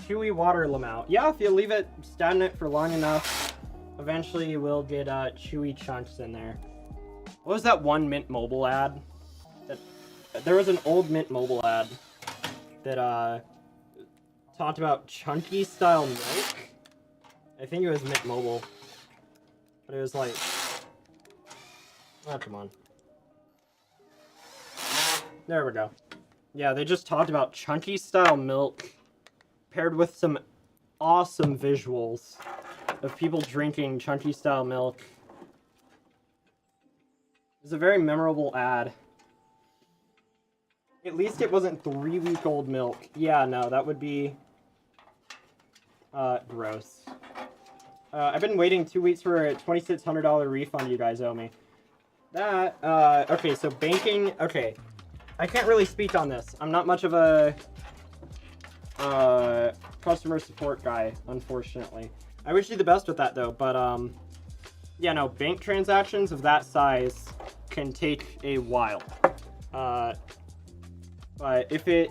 Chewy water lamau. Yeah, if you leave it stagnant for long enough, eventually you will get chewy chunks in there. What was that one Mint Mobile ad? There was an old Mint Mobile ad that talked about chunky style milk. I think it was Mint Mobile, but it was like, oh come on. There we go. Yeah, they just talked about chunky style milk paired with some awesome visuals of people drinking chunky style milk. It was a very memorable ad. At least it wasn't 3-week-old milk. Yeah, no, that would be gross. I've been waiting 2 weeks for a $2,600 refund you guys owe me. That, okay, so banking, okay. I can't really speak on this. I'm not much of a customer support guy, unfortunately. I wish you the best with that though, but yeah, no, bank transactions of that size can take a while. But if it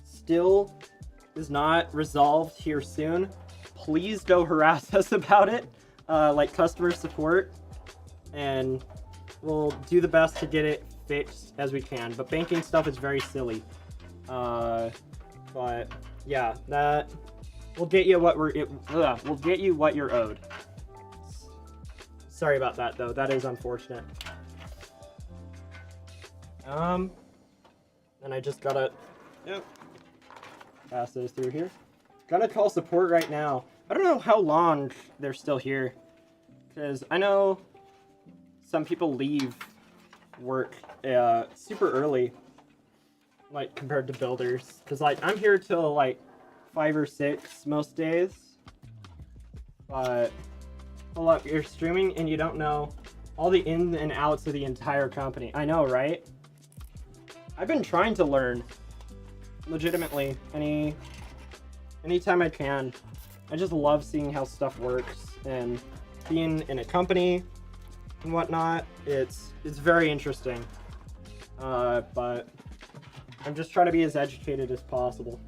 still is not resolved here soon, please don't harass us about it, like customer support, and we'll do the best to get it fixed as we can. But banking stuff is very silly. But yeah, that we'll get you what we'll get you what you're owed. Sorry about that though. That is unfortunate. And I just gotta pass those through here. Gotta call support right now. I don't know how long they're still here, because I know some people leave work super early, like compared to builders, because like I'm here till like 5 or 6 most days. But hold up, you're streaming and you don't know all the ins and outs of the entire company. I know, right? I've been trying to learn, legitimately, anytime I can. I just love seeing how stuff works, and being in a company and whatnot, it's very interesting. But I'm just trying to be as educated as possible.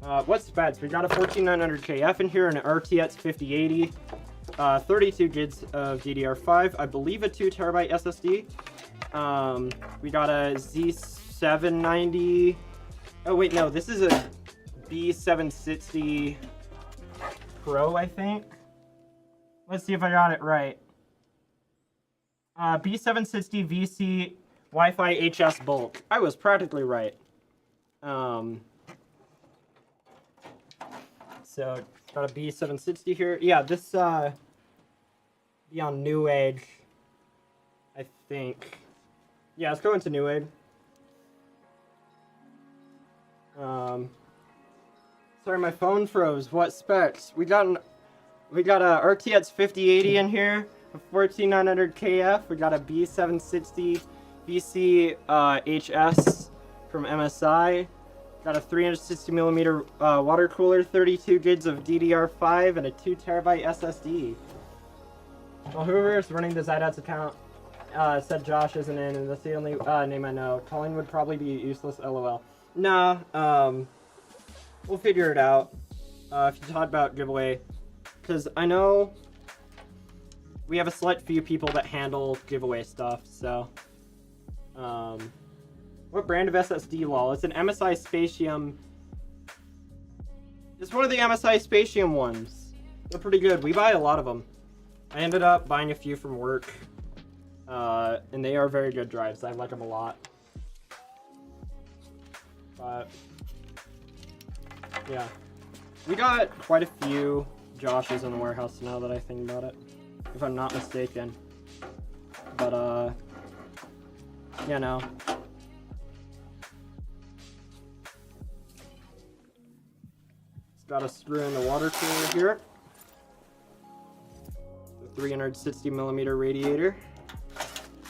What specs? We got a 14900 KF in here, an RTX 5080, 32 gigs of DDR5, I believe a 2TB SSD. We got a Z790. Oh wait, no, this is a B760 Pro, I think. Let's see if I got it right. B760 VC Wi-Fi HS bulk. I was practically right. So got a B760 here. Yeah, this be on Newegg, I think. Yeah, let's go into Newegg. Sorry, my phone froze. What specs? We got a RTX 5080 in here, a 14900 KF. We got a B760 VC HS from MSI. Got a 360mm water cooler, 32 gigs of DDR5, and a 2TB SSD. Well, whoever is running the Zydads account said Josh isn't in, and that's the only name I know. Calling would probably be useless, lol. Nah, we'll figure it out. If you talk about giveaway, because I know we have a select few people that handle giveaway stuff, so... What brand of SSD, lol? It's an MSI Spatium. It's one of the MSI Spatium ones. They're pretty good. We buy a lot of them. I ended up buying a few from work. And they are very good drives. I like them a lot. But yeah. We got quite a few Joshes in the warehouse now that I think about it. If I'm not mistaken. But yeah, no. It's got a screw in the water cooler here. The 360mm radiator.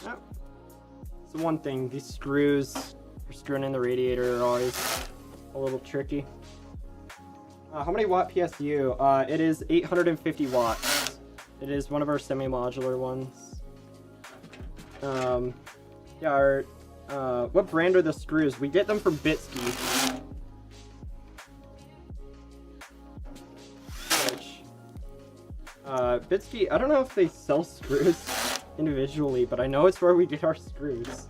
Oh. So one thing, these screws for screwing in the radiator are always a little tricky. How many watt PSU? It is 850 watts. It is one of our semi-modular ones. Yeah, what brand are the screws? We get them from Bitsky. Bitsky, I don't know if they sell screws individually, but I know it's where we get our screws.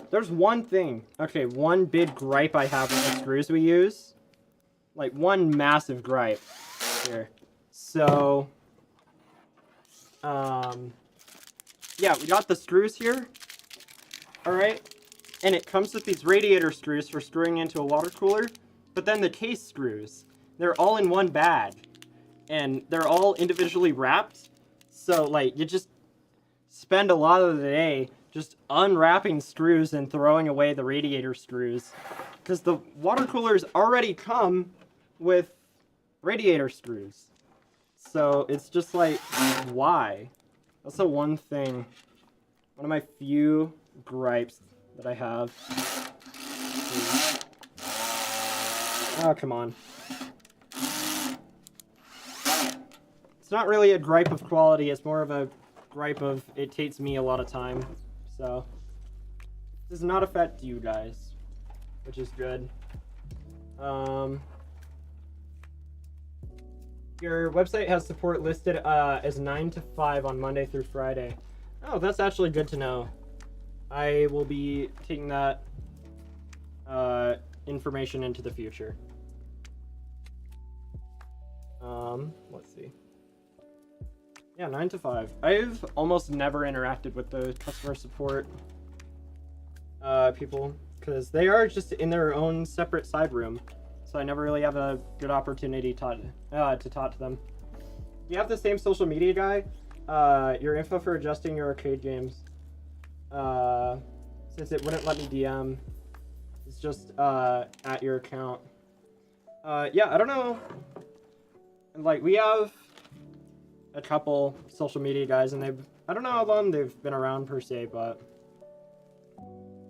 There's one thing. Okay, one big gripe I have with the screws we use. Like, one massive gripe. Here. So... yeah, we got the screws here. Alright? And it comes with these radiator screws for screwing into a water cooler. But then the case screws. They're all in one bag. And they're all individually wrapped. So, like, you just spend a lot of the day just unwrapping screws and throwing away the radiator screws. Because the water coolers already come with radiator screws. So it's just like, why? That's the one thing. One of my few gripes that I have. Oh, come on. It's not really a gripe of quality, it's more of a gripe of it takes me a lot of time. So, it does not affect you guys, which is good. Your website has support listed as 9 to 5 on Monday through Friday. Oh, that's actually good to know. I will be taking that information into the future. Let's see. Yeah, 9 to 5. I've almost never interacted with the customer support people because they are just in their own separate side room. So I never really have a good opportunity to talk to them. You have the same social media guy. Your info for adjusting your arcade games. Since it wouldn't let me DM, it's just at your account. Yeah, I don't know. Like, we have a couple social media guys, and I don't know how long they've been around per se, but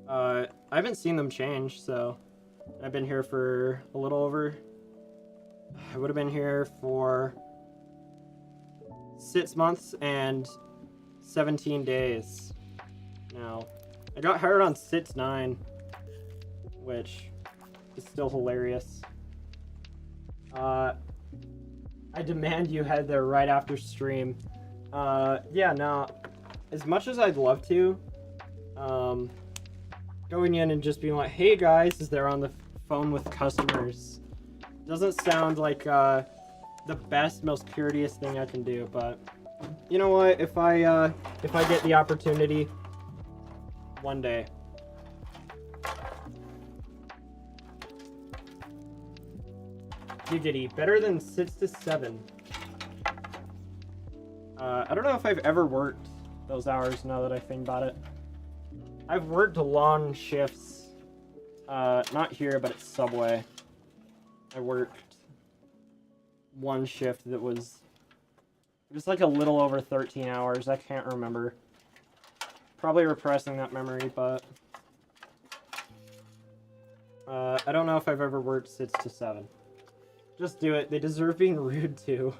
I haven't seen them change, so I've been here for a little over. I would have been here for 6 months and 17 days. Now, I got hired on 6/9, which is still hilarious. I demand you head there right after stream. Yeah, no. As much as I'd love to, going in and just being like, hey guys, as they're on the phone with customers, doesn't sound like the best, most courteous thing I can do, but you know what, if I get the opportunity one day. Giggity, better than 6 to 7. I don't know if I've ever worked those hours now that I think about it. I've worked long shifts. Not here, but at Subway. I worked one shift that was... It was like a little over 13 hours. I can't remember. Probably repressing that memory, but... I don't know if I've ever worked 6 to 7. Just do it. They deserve being rude to.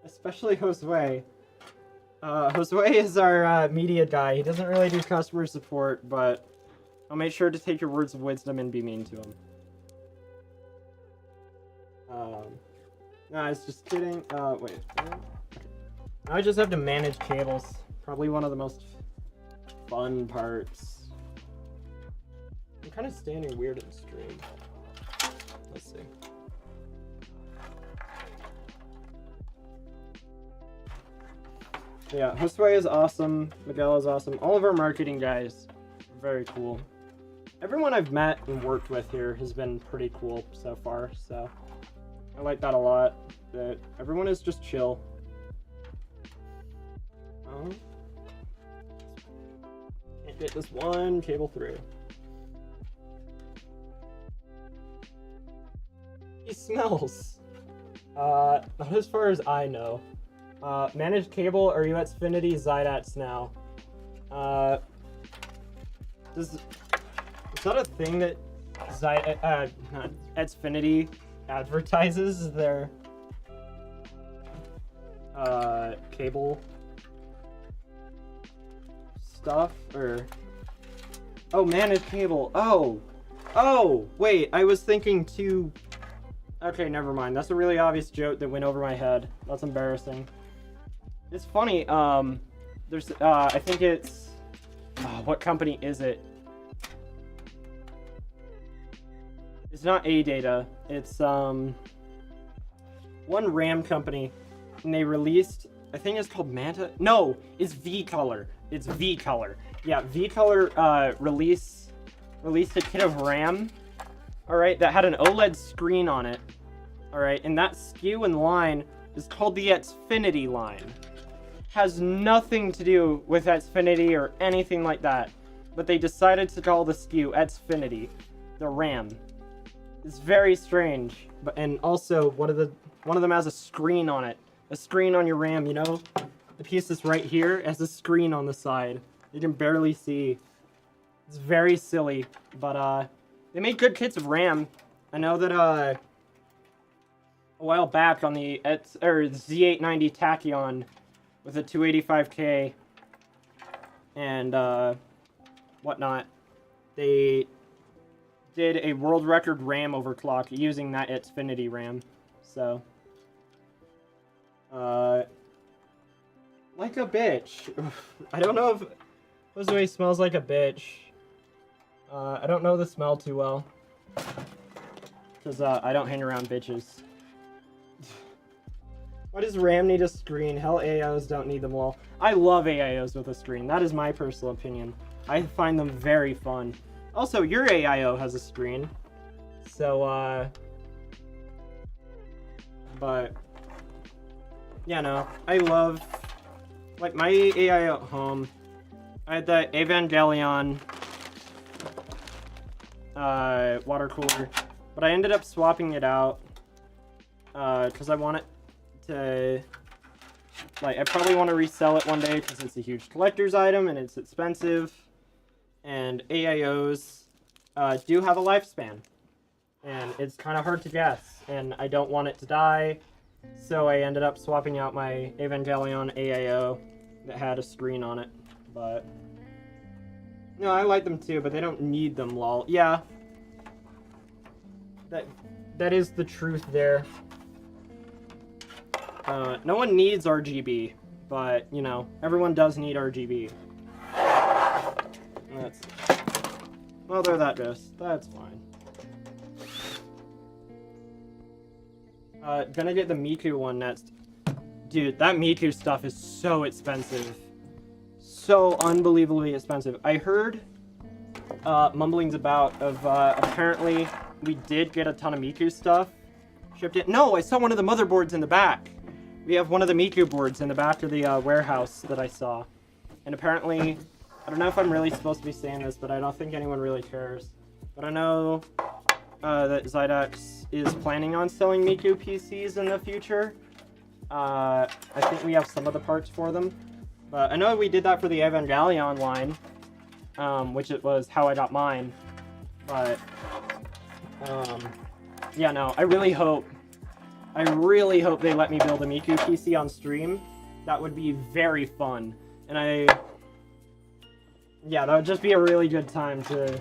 Especially Josue. Josue is our media guy. He doesn't really do customer support, but I'll make sure to take your words of wisdom and be mean to him. No, I was just kidding. Wait. Okay. I just have to manage cables. Probably one of the most fun parts. I'm kind of standing weird in the stream. Let's see. Yeah, Josue is awesome. Miguel is awesome. All of our marketing guys are very cool. Everyone I've met and worked with here has been pretty cool so far, so I like that a lot. That everyone is just chill. Can't get this one cable through. He smells. Not as far as I know. Managed cable, are you at Xfinity Zydax now? Is that a thing that Xfinity advertises their cable stuff? Or oh, managed cable. Oh wait, I was thinking too. Okay, never mind. That's a really obvious joke that went over my head. That's embarrassing. It's funny. There's I think it's what company is it? It's not AData. It's one RAM company, and they released, I think it's called Manta. No, it's V-Color. It's V-Color. Yeah, V-Color released a kit of RAM. All right, that had an OLED screen on it. All right, and that SKU and line is called the Xfinity line. Has nothing to do with Xfinity or anything like that, but they decided to call the SKU Xfinity, the RAM. It's very strange, and also one of them has a screen on it. A screen on your RAM, you know? The piece that's right here has a screen on the side. You can barely see. It's very silly, but they make good kits of RAM. I know that a while back on the Z890 Tachyon with a 285K and whatnot, they did a world record RAM overclock using that Xfinity RAM. So, like a bitch. I don't know if Josue smells like a bitch. I don't know the smell too well, because I don't hang around bitches. Why does RAM need a screen? Hell, AIOs don't need them all. I love AIOs with a screen. That is my personal opinion. I find them very fun. Also, your AIO has a screen. So, but, yeah, no. I love, like, my AIO at home. I had the Evangelion water cooler, but I ended up swapping it out because I want it to, like, I probably want to resell it one day because it's a huge collector's item and it's expensive, and AIOs do have a lifespan, and it's kind of hard to guess, and I don't want it to die, so I ended up swapping out my Evangelion AIO that had a screen on it. But no, I like them too, but they don't need them, lol. Yeah, that is the truth there. No one needs RGB, but, you know, everyone does need RGB. Well, there that goes. That's fine. Gonna get the Miku one next. Dude, that Miku stuff is so expensive. So unbelievably expensive. I heard mumblings about apparently we did get a ton of Miku stuff shipped in. No, I saw one of the motherboards in the back. We have one of the Miku boards in the back of the warehouse that I saw. And apparently, I don't know if I'm really supposed to be saying this, but I don't think anyone really cares. But I know that Zydax is planning on selling Miku PCs in the future. I think we have some of the parts for them. But I know we did that for the Evangelion line, which it was how I got mine. But, yeah, no, I really hope they let me build a Miku PC on stream. That would be very fun. And yeah, that would just be a really good time to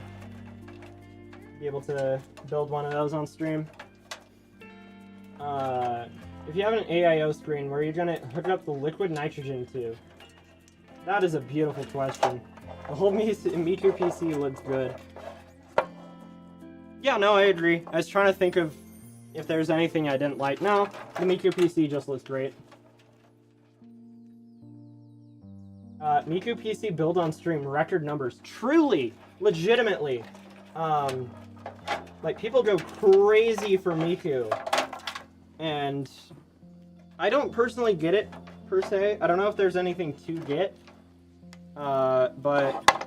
be able to build one of those on stream. If you have an AIO screen, where are you gonna hook up the liquid nitrogen to? That is a beautiful question. The whole Miku PC looks good. Yeah, no, I agree. I was trying to think of if there's anything I didn't like. No, the Miku PC just looks great. Miku PC build on stream, record numbers. Truly, legitimately. Like, people go crazy for Miku. And I don't personally get it, per se. I don't know if there's anything to get. But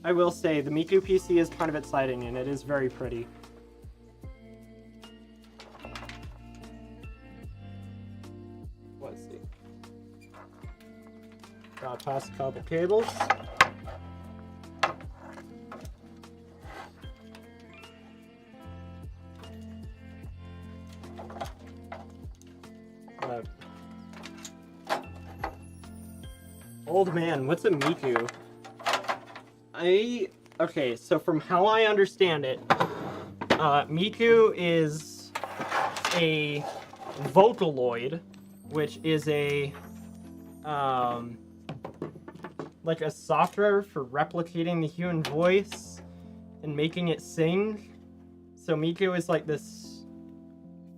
I will say the Miku PC is kind of exciting and it is very pretty. Let's see. Got past a couple cables. Old man, what's a Miku? Okay, so from how I understand it, Miku is a Vocaloid, which is a, like a software for replicating the human voice and making it sing. So Miku is like this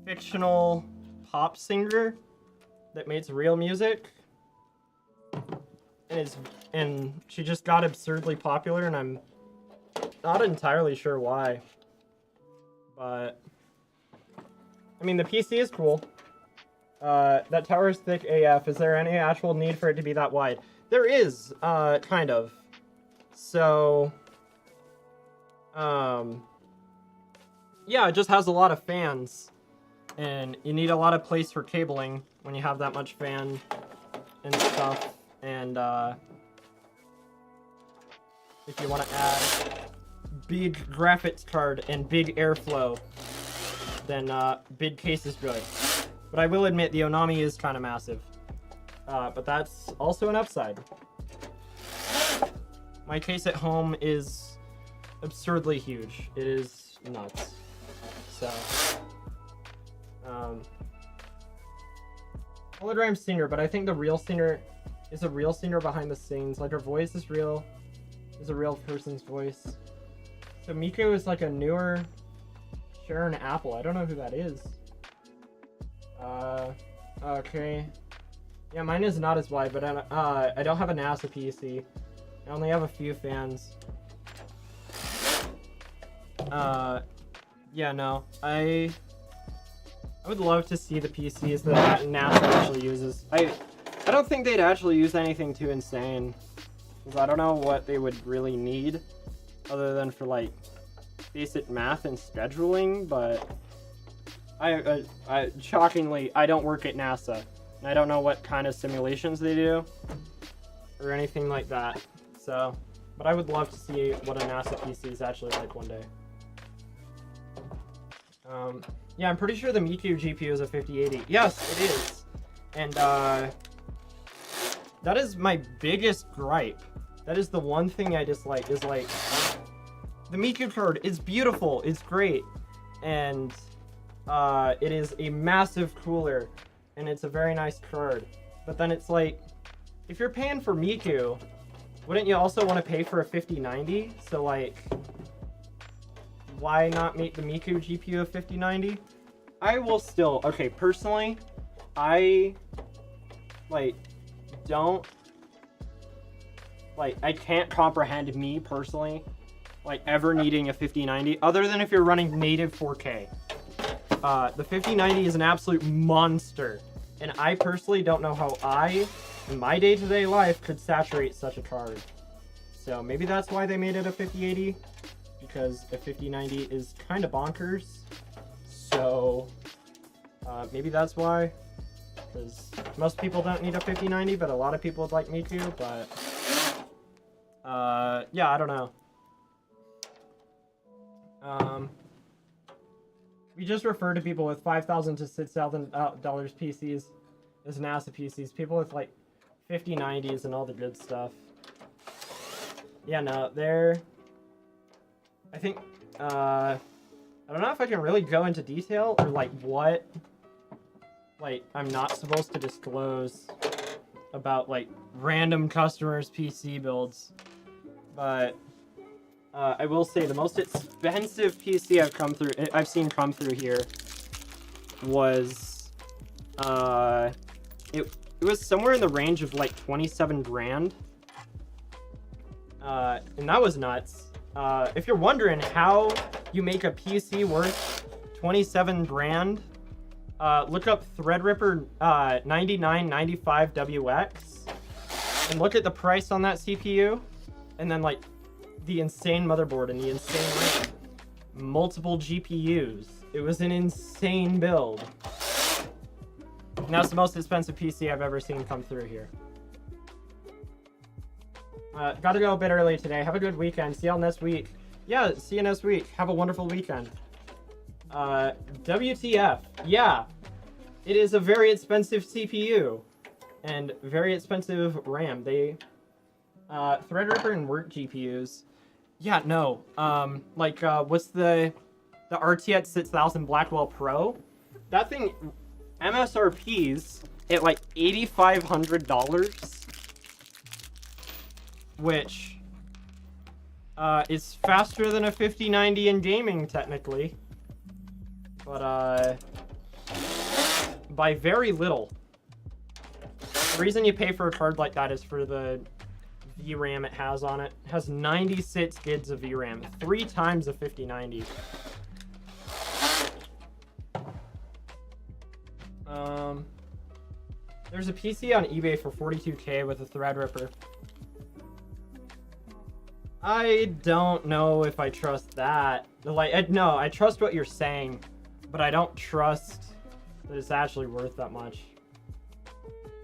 fictional pop singer that makes real music. And she just got absurdly popular, and I'm not entirely sure why. But I mean, the PC is cool. That tower is thick AF. Is there any actual need for it to be that wide? There is, kind of. So, yeah, it just has a lot of fans, and you need a lot of place for cabling when you have that much fan and stuff. And if you want to add big graphics card and big airflow, then big case is good. But I will admit the Onami is kind of massive. But that's also an upside. My case at home is absurdly huge. It is nuts. So, hologram singer, but I think the real singer is a real singer behind the scenes. Like, her voice is real. Is a real person's voice. So Miku is like a newer Sharon Apple. I don't know who that is. Okay. Yeah, mine is not as wide, but I don't have a NASA PC. I only have a few fans. Yeah, no. I would love to see the PCs that NASA actually uses. I don't think they'd actually use anything too insane. Because I don't know what they would really need. Other than for, like, basic math and scheduling, but shockingly, I don't work at NASA. And I don't know what kind of simulations they do. Or anything like that. So, but I would love to see what a NASA PC is actually like one day. Yeah, I'm pretty sure the Miku GPU is a 5080. Yes, it is. And, that is my biggest gripe. That is the one thing I dislike, is like, the Miku card is beautiful, it's great, and it is a massive cooler, and it's a very nice card. But then it's like, if you're paying for Miku, wouldn't you also want to pay for a 5090? So like, why not make the Miku GPU a 5090? I will still, okay, personally, I, like, I can't comprehend me personally, like, ever needing a 5090, other than if you're running native 4K. The 5090 is an absolute monster, and I personally don't know how I, in my day-to-day life, could saturate such a card. So maybe that's why they made it a 5080, because a 5090 is kind of bonkers. So maybe that's why. Because most people don't need a 5090, but a lot of people would like me to, but yeah, I don't know. We just refer to people with $5,000 to $6,000 PCs as NASA PCs. People with like 5090s and all the good stuff. Yeah, no, they're, I think I don't know if I can really go into detail or like what like I'm not supposed to disclose about like random customers' PC builds, but I will say the most expensive PC I've seen come through here was it was somewhere in the range of like 27 grand, and that was nuts. If you're wondering how you make a PC worth 27 grand, look up Threadripper 9995WX and look at the price on that CPU, and then like the insane motherboard and the insane RAM, multiple GPUs. It was an insane build. And that's the most expensive PC I've ever seen come through here. Gotta go a bit early today. Have a good weekend. See y'all next week. Yeah, see you next week. Have a wonderful weekend. WTF. Yeah, it is a very expensive CPU and very expensive RAM. They, Threadripper and Work GPUs. Yeah, no. What's the RTX 6000 Blackwell Pro? That thing, MSRP's at like $8,500, which is faster than a 5090 in gaming technically, but by very little. The reason you pay for a card like that is for the VRAM it has on it. It has 96 gigs of VRAM, 3 times a 5090. There's a PC on eBay for $42K with a Threadripper. I don't know if I trust that. No, I trust what you're saying, but I don't trust that it's actually worth that much.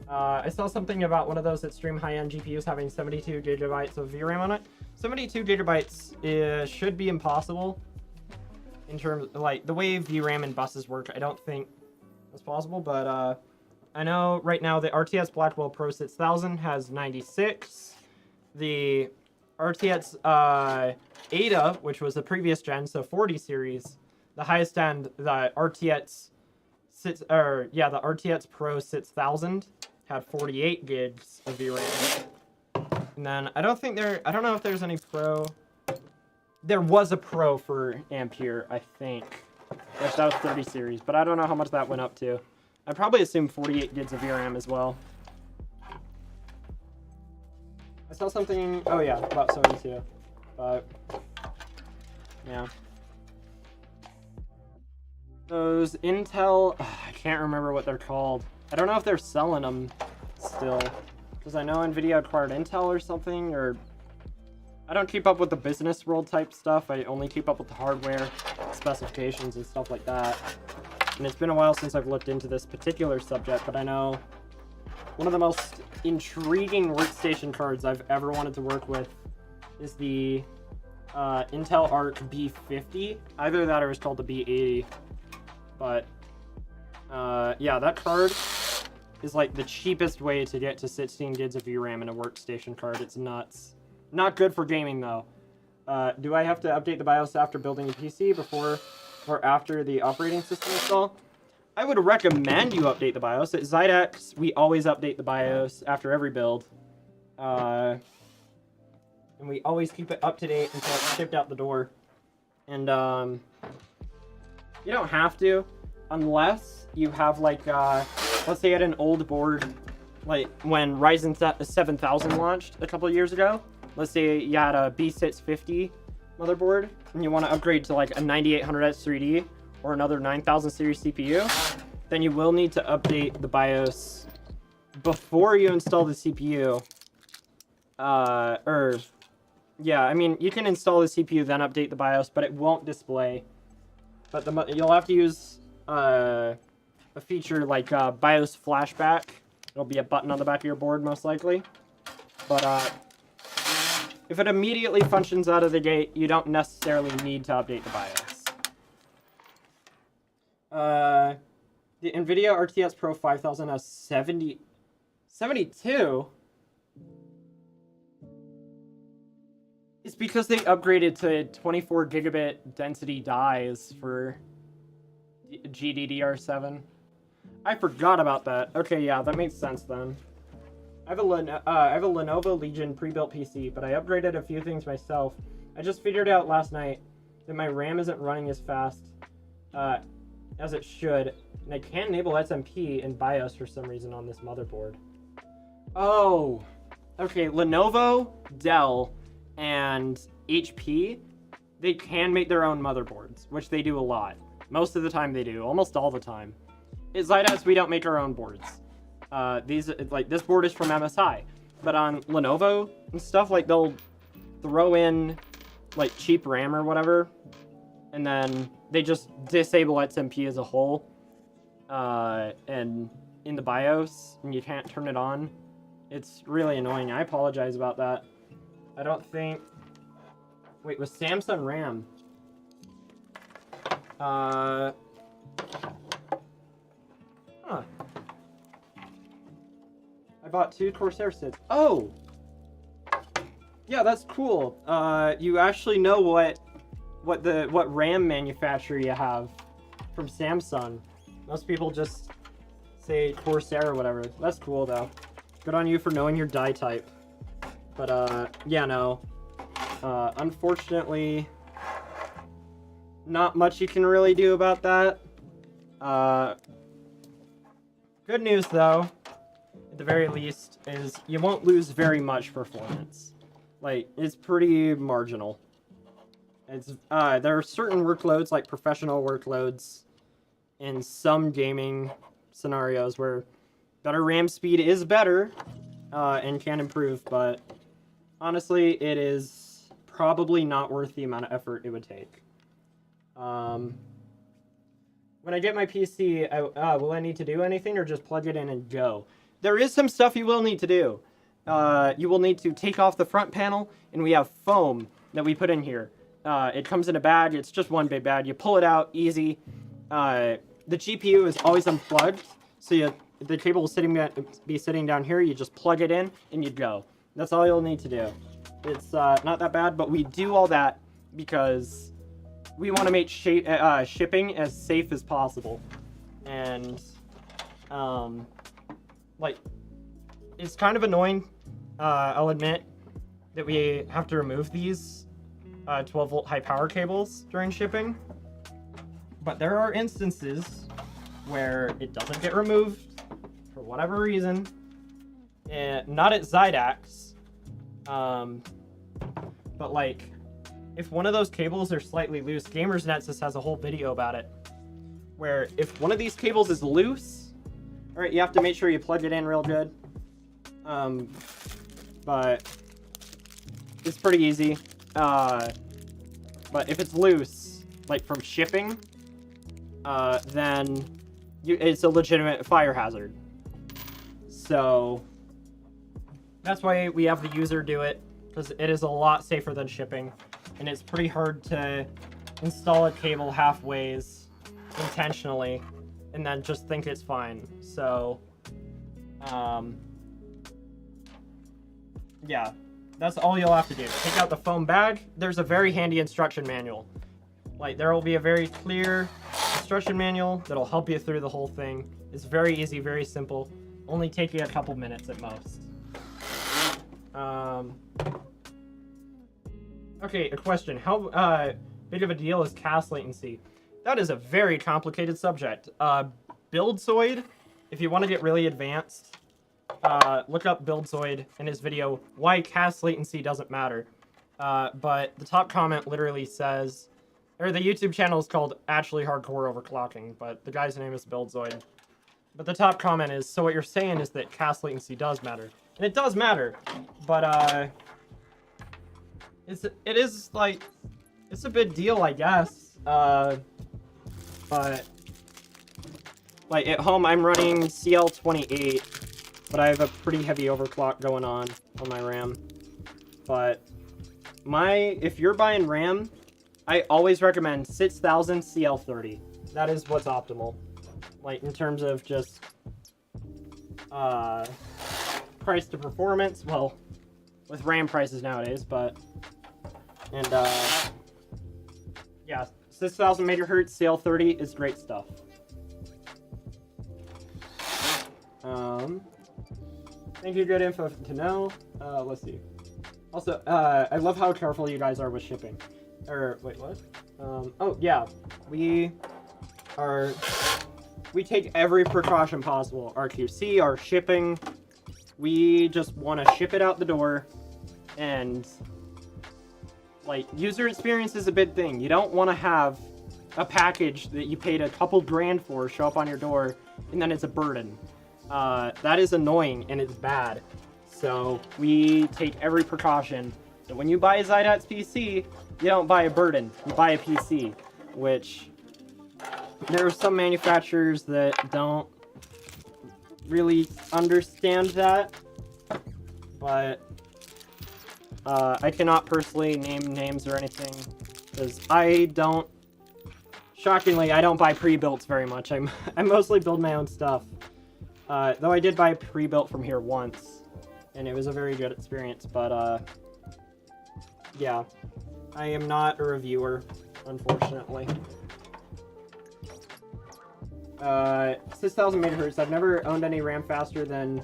I saw something about one of those extreme high-end GPUs having 72 gigabytes of VRAM on it. 72 gigabytes should be impossible in terms of, like, the way VRAM and buses work. I don't think that's possible, but I know right now the RTX Blackwell Pro 6000 has 96. The RTX Ada, which was the previous gen, so 40 series, the highest end, the RTX the RTX Pro 6000 had 48 gigs of VRAM. And then I don't know if there's any Pro. There was a Pro for Ampere, I think. Yes, that was 30 series, but I don't know how much that went up to. I'd probably assume 48 gigs of VRAM as well. I saw something, oh yeah, about 72, but yeah. Those Intel, I can't remember what they're called. I don't know if they're selling them still, because I know NVIDIA acquired Intel or something, or I don't keep up with the business world type stuff. I only keep up with the hardware specifications and stuff like that. And it's been a while since I've looked into this particular subject, but I know one of the most intriguing workstation cards I've ever wanted to work with is the Intel Arc B50. Either that or it's called the B80. But yeah, that card is like the cheapest way to get to 16 gigs of VRAM in a workstation card. It's nuts. Not good for gaming though. Do I have to update the BIOS after building a PC before or after the operating system install? I would recommend you update the BIOS. At Zydex, we always update the BIOS after every build. And we always keep it up to date until it's shipped out the door. And you don't have to, unless you have like, let's say you had an old board, like when Ryzen 7000 launched a couple of years ago. Let's say you had a B650 motherboard and you want to upgrade to like a 9800X 3D or another 9000 series CPU, then you will need to update the BIOS before you install the CPU. Yeah, I mean, you can install the CPU, then update the BIOS, but it won't display. But you'll have to use a feature like BIOS flashback. It'll be a button on the back of your board, most likely. But if it immediately functions out of the gate, you don't necessarily need to update the BIOS. The NVIDIA RTX Pro 5000 has 72? It's because they upgraded to 24 gigabit density dies for GDDR7. I forgot about that. Okay, yeah, that makes sense then. I have a Lenovo Legion pre-built PC, but I upgraded a few things myself. I just figured out last night that my RAM isn't running as fast as it should, and I can't enable SMP in BIOS for some reason on this motherboard. Oh, okay, Lenovo, Dell, and HP, they can make their own motherboards, which they do a lot. Most of the time they do, almost all the time. At Zydas, we don't make our own boards. This board is from MSI, but on Lenovo and stuff, like, they'll throw in, like, cheap RAM or whatever, and then they just disable XMP as a whole, and in the BIOS, and you can't turn it on. It's really annoying. I apologize about that. I don't think... Wait, with Samsung RAM... Huh. I bought 2 Corsair sits. Oh! Yeah, that's cool. You actually know what RAM manufacturer you have from Samsung. Most people just say Corsair or whatever. That's cool, though. Good on you for knowing your die type. But, yeah, no. Unfortunately, not much you can really do about that. Good news, though, at the very least, is you won't lose very much performance. Like, it's pretty marginal. It's, there are certain workloads, like professional workloads, in some gaming scenarios where better RAM speed is better, and can improve, but honestly, it is probably not worth the amount of effort it would take. When I get my PC, will I need to do anything or just plug it in and go? There is some stuff you will need to do. You will need to take off the front panel, and we have foam that we put in here. It comes in a bag. It's just one big bag. You pull it out, easy. The GPU is always unplugged, so the cable will be sitting down here. You just plug it in, and you go. That's all you'll need to do. It's not that bad, but we do all that because we want to make shipping as safe as possible. And, like, it's kind of annoying, I'll admit, that we have to remove these 12-volt high-power cables during shipping. But there are instances where it doesn't get removed for whatever reason. Not at Zydax. But, like, if one of those cables are slightly loose, Gamers Nexus has a whole video about it, where if one of these cables is loose, alright, you have to make sure you plug it in real good. But it's pretty easy. But if it's loose, like from shipping, then it's a legitimate fire hazard. So that's why we have the user do it, because it is a lot safer than shipping. And it's pretty hard to install a cable halfways intentionally and then just think it's fine. So, yeah, that's all you'll have to do. Take out the foam bag. There's a very handy instruction manual. Like, there will be a very clear instruction manual that'll help you through the whole thing. It's very easy, very simple. Only take you a couple minutes at most. Okay, a question. How big of a deal is CAS latency? That is a very complicated subject. Buildzoid, if you want to get really advanced, look up Buildzoid in his video, why CAS latency doesn't matter. But the top comment literally says, or the YouTube channel is called Actually Hardcore Overclocking, but the guy's name is Buildzoid. But the top comment is, so what you're saying is that CAS latency does matter. And it does matter, but, it is, like, it's a big deal, I guess. But, like, at home, I'm running CL28, but I have a pretty heavy overclock going on my RAM. But if you're buying RAM, I always recommend 6000 CL30. That is what's optimal. Like, in terms of just, price to performance, well, with RAM prices nowadays, but And yeah, 6,000 megahertz CL30 is great stuff. Thank you, good info to know. Let's see. Also, I love how careful you guys are with shipping. Or, wait, what? Oh, yeah. We take every precaution possible. Our QC, our shipping. We just want to ship it out the door. And, like, user experience is a big thing. You don't want to have a package that you paid a couple grand for show up on your door, and then it's a burden. That is annoying, and it's bad. So, we take every precaution. And when you buy a Zydax PC, you don't buy a burden. You buy a PC, which there are some manufacturers that don't really understand that. But I cannot personally name names or anything, because I don't, shockingly, I don't buy pre-builts very much. I mostly build my own stuff. Though I did buy pre-built from here once, and it was a very good experience, but yeah, I am not a reviewer, unfortunately. 6,000 megahertz. I've never owned any RAM faster than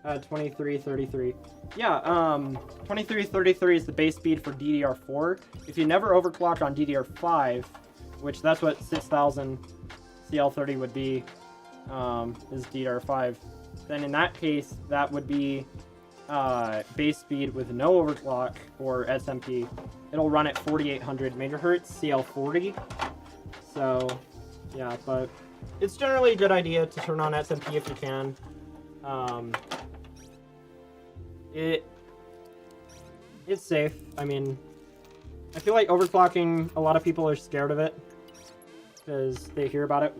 2333. Yeah, 2333 is the base speed for DDR4. If you never overclock on DDR5, which that's what 6,000 CL30 would be, is DDR5, then in that case, that would be base speed with no overclock or SMP. It'll run at 4800 megahertz CL40. So, yeah, but it's generally a good idea to turn on SMP if you can. It's safe. I mean, I feel like overclocking, a lot of people are scared of it because they hear about it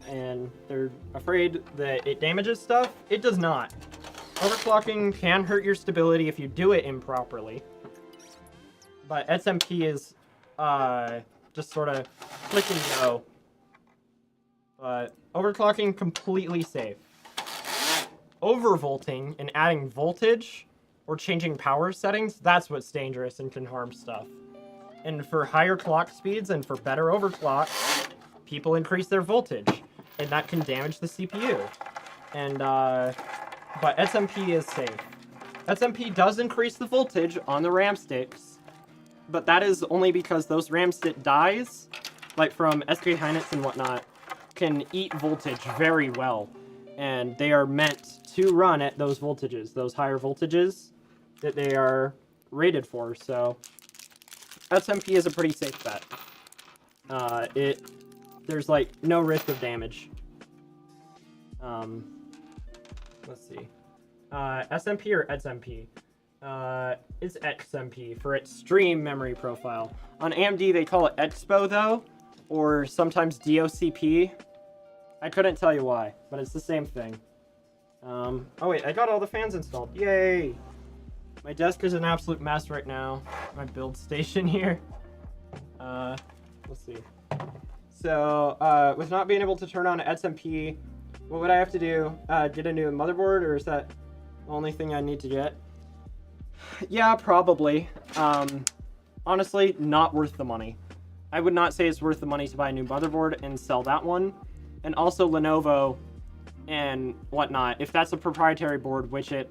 and they're afraid that it damages stuff. It does not. Overclocking can hurt your stability if you do it improperly, but SMP is just sort of click and go. But overclocking, completely safe. Overvolting and adding voltage or changing power settings, that's what's dangerous and can harm stuff. And for higher clock speeds and for better overclock, people increase their voltage, and that can damage the CPU. And but SMP is safe. SMP does increase the voltage on the RAM sticks, but that is only because those RAM stick dies, like from SK Hynix and whatnot, can eat voltage very well. And they are meant to run at those voltages, those higher voltages that they are rated for. So SMP is a pretty safe bet. There's like no risk of damage. Let's see. SMP or XMP? It's XMP for extreme memory profile. On AMD they call it Expo though, or sometimes DOCP. I couldn't tell you why, but it's the same thing. Oh wait, I got all the fans installed. Yay! My desk is an absolute mess right now. My build station here. Let's see. So, with not being able to turn on XMP, what would I have to do? Get a new motherboard, or is that the only thing I need to get? Yeah, probably. Honestly, not worth the money. I would not say it's worth the money to buy a new motherboard and sell that one. And also Lenovo and whatnot. If that's a proprietary board, which it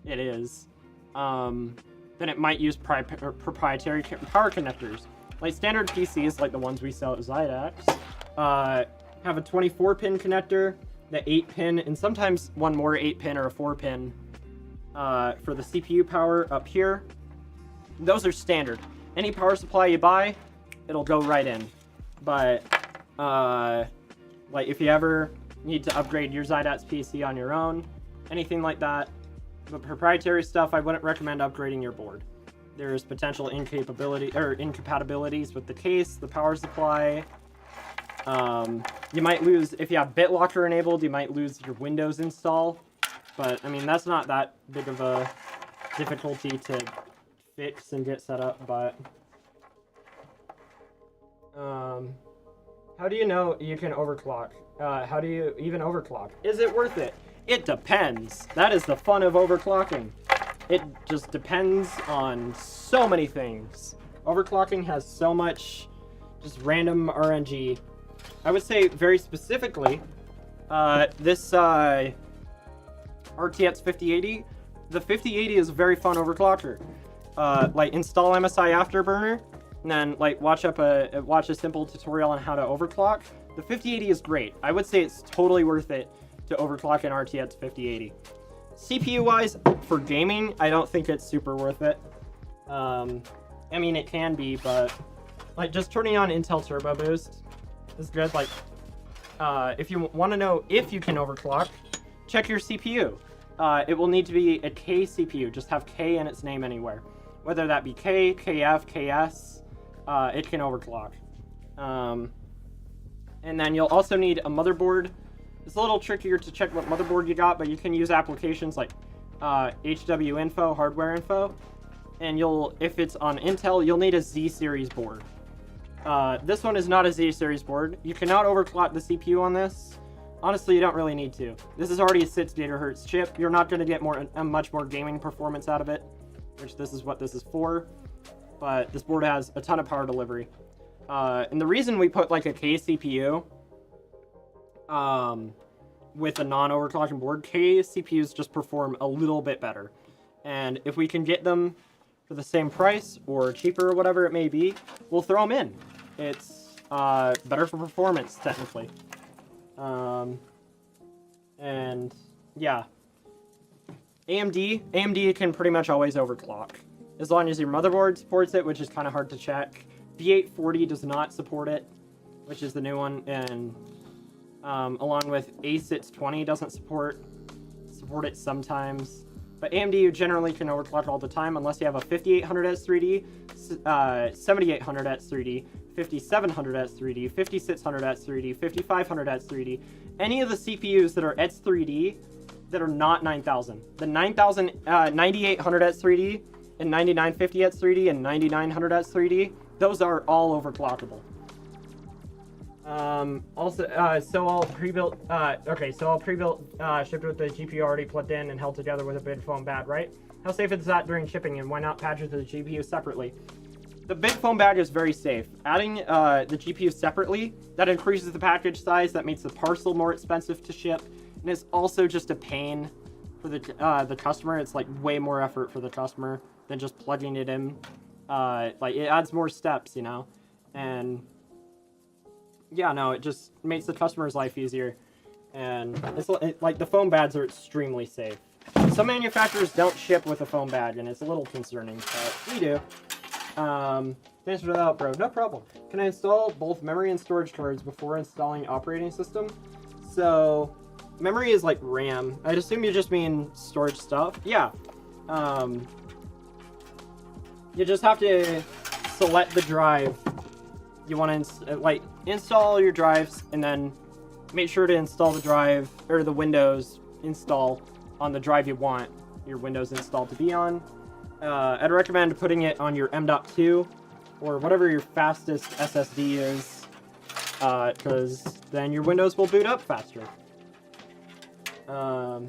is, then it might use proprietary power connectors. Like standard PCs, like the ones we sell at Zydax, have a 24-pin connector, the 8-pin, and sometimes one more 8-pin or a 4-pin for the CPU power up here. Those are standard. Any power supply you buy, it'll go right in. But like if you ever need to upgrade your Zydax PC on your own, anything like that, but proprietary stuff, I wouldn't recommend upgrading your board. There's potential incompatibilities with the case, the power supply. You might lose, if you have BitLocker enabled, you might lose your Windows install. But, I mean, that's not that big of a difficulty to fix and get set up, but how do you know you can overclock? How do you even overclock? Is it worth it? It depends. That is the fun of overclocking. it just depends on so many things. Overclocking has so much just random RNG. I would say very specifically, this RTX 5080, the 5080 is a very fun overclocker. Like install MSI Afterburner, and then like watch a simple tutorial on how to overclock. The 5080 is great. I would say it's totally worth it to overclock an RTX 5080. CPU-wise, for gaming, I don't think it's super worth it. I mean, it can be, but like just turning on Intel Turbo Boost is good. Like, if you want to know if you can overclock, check your CPU. It will need to be a K CPU. Just have K in its name anywhere. Whether that be K, KF, KS, it can overclock. And then you'll also need a motherboard. It's a little trickier to check what motherboard you got, but you can use applications like HW Info, Hardware Info. And if it's on Intel, you'll need a Z series board. This one is not a Z series board. You cannot overclock the CPU on this. Honestly, you don't really need to. This is already a 6 GHz chip. You're not going to get much more gaming performance out of it, which this is what this is for. But this board has a ton of power delivery. And the reason we put like a K CPU with a non-overclocking board, K CPUs just perform a little bit better. And if we can get them for the same price or cheaper or whatever it may be, we'll throw them in. It's better for performance, technically. And yeah, AMD can pretty much always overclock as long as your motherboard supports it, which is kind of hard to check. V840 does not support it, which is the new one, and along with A620 doesn't support it sometimes. But AMD generally can overclock all the time unless you have a 5800X 3D, 7800X 3D, 5700X 3D, 5600X 3D, 5500X 3D. Any of the CPUs that are X 3D that are not 9000. The 9800X 3D and 9950X 3D and 9900X 3D, those are all overclockable. So all pre-built, shipped with the GPU already plugged in and held together with a big foam bag, right? How safe is that during shipping, and why not patch it to the GPU separately? The big foam bag is very safe. Adding the GPU separately, that increases the package size, that makes the parcel more expensive to ship, and it's also just a pain for the customer. It's like way more effort for the customer than just plugging it in. Like it adds more steps, you know, and yeah, no, it just makes the customer's life easier. And it's like the foam bags are extremely safe. Some manufacturers don't ship with a foam bag, and it's a little concerning, but we do. Thanks for that, bro. No problem. Can I install both memory and storage cards before installing operating system? So, memory is like RAM. I'd assume you just mean storage stuff. Yeah. You just have to select the drive you want to install your drives, and then make sure to install the drive or the Windows install on the drive you want your Windows install to be on. I'd recommend putting it on your M.2 or whatever your fastest SSD is, because then your Windows will boot up faster. I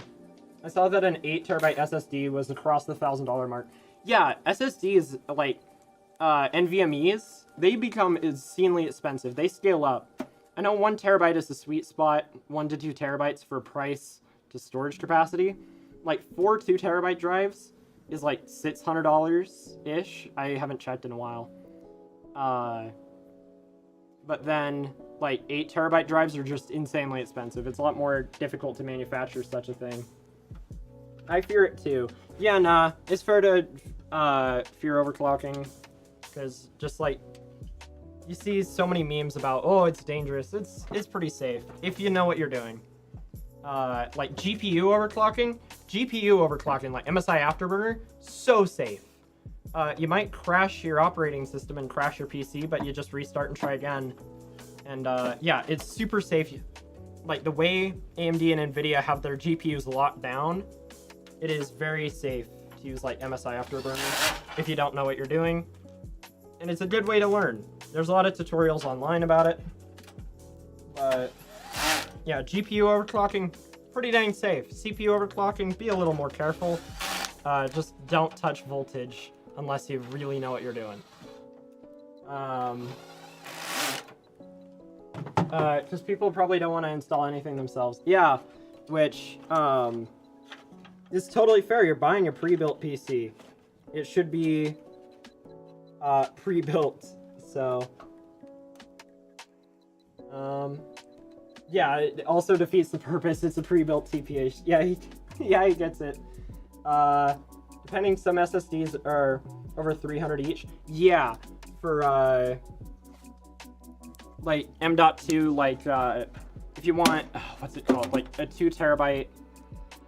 saw that an 8TB SSD was across the $1,000 mark. Yeah, SSDs like NVMEs, they become obscenely expensive. They scale up. I know 1 TB is the sweet spot, 1 to 2 TB for price to storage capacity. Like 4 2TB drives is like $600-ish. I haven't checked in a while. But then like 8 TB drives are just insanely expensive. It's a lot more difficult to manufacture such a thing. I fear it too. Yeah, nah, it's fair to fear overclocking, because just like you see so many memes about, oh, it's dangerous. It's pretty safe if you know what you're doing. Like GPU overclocking, like MSI Afterburner, so safe. You might crash your operating system and crash your PC, but you just restart and try again. And yeah, it's super safe. Like the way AMD and NVIDIA have their GPUs locked down, it is very safe to use like MSI Afterburner if you don't know what you're doing. And it's a good way to learn. There's a lot of tutorials online about it. But yeah, GPU overclocking, pretty dang safe. CPU overclocking, be a little more careful. just don't touch voltage unless you really know what you're doing. Because people probably don't want to install anything themselves. Yeah, which, is totally fair. You're buying a pre-built PC. It should be, pre-built, so... yeah, it also defeats the purpose. It's a pre-built TPH. Yeah, he gets it. Depending, some SSDs are over 300 each. Yeah, for, like, M.2, like, if you want, what's it called? Like, a 2 terabyte,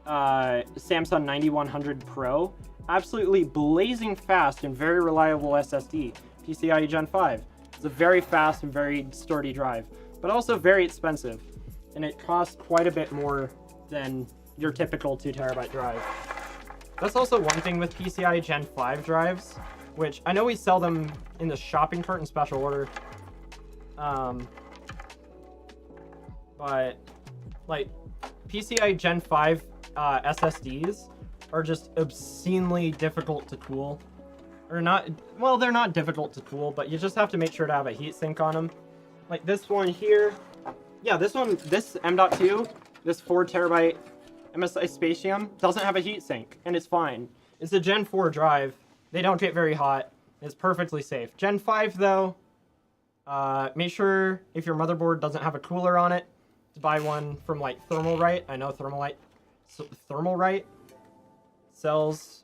Samsung 9100 Pro. Absolutely blazing fast and very reliable SSD. PCIe Gen 5. It's a very fast and very sturdy drive, but also very expensive. And it costs quite a bit more than your typical 2 terabyte drive. That's also one thing with PCIe Gen 5 drives, which I know we sell them in the shopping cart in special order. But like PCIe Gen 5 SSDs are just obscenely difficult to cool. Or not, well, they're not difficult to cool, but you just have to make sure to have a heatsink on them. Like this one here. Yeah, this M.2, this 4 terabyte MSI Spatium doesn't have a heatsink, and it's fine. It's a Gen 4 drive. They don't get very hot. It's perfectly safe. Gen 5, though, make sure if your motherboard doesn't have a cooler on it, to buy one from, like, Thermalright. I know Thermalright sells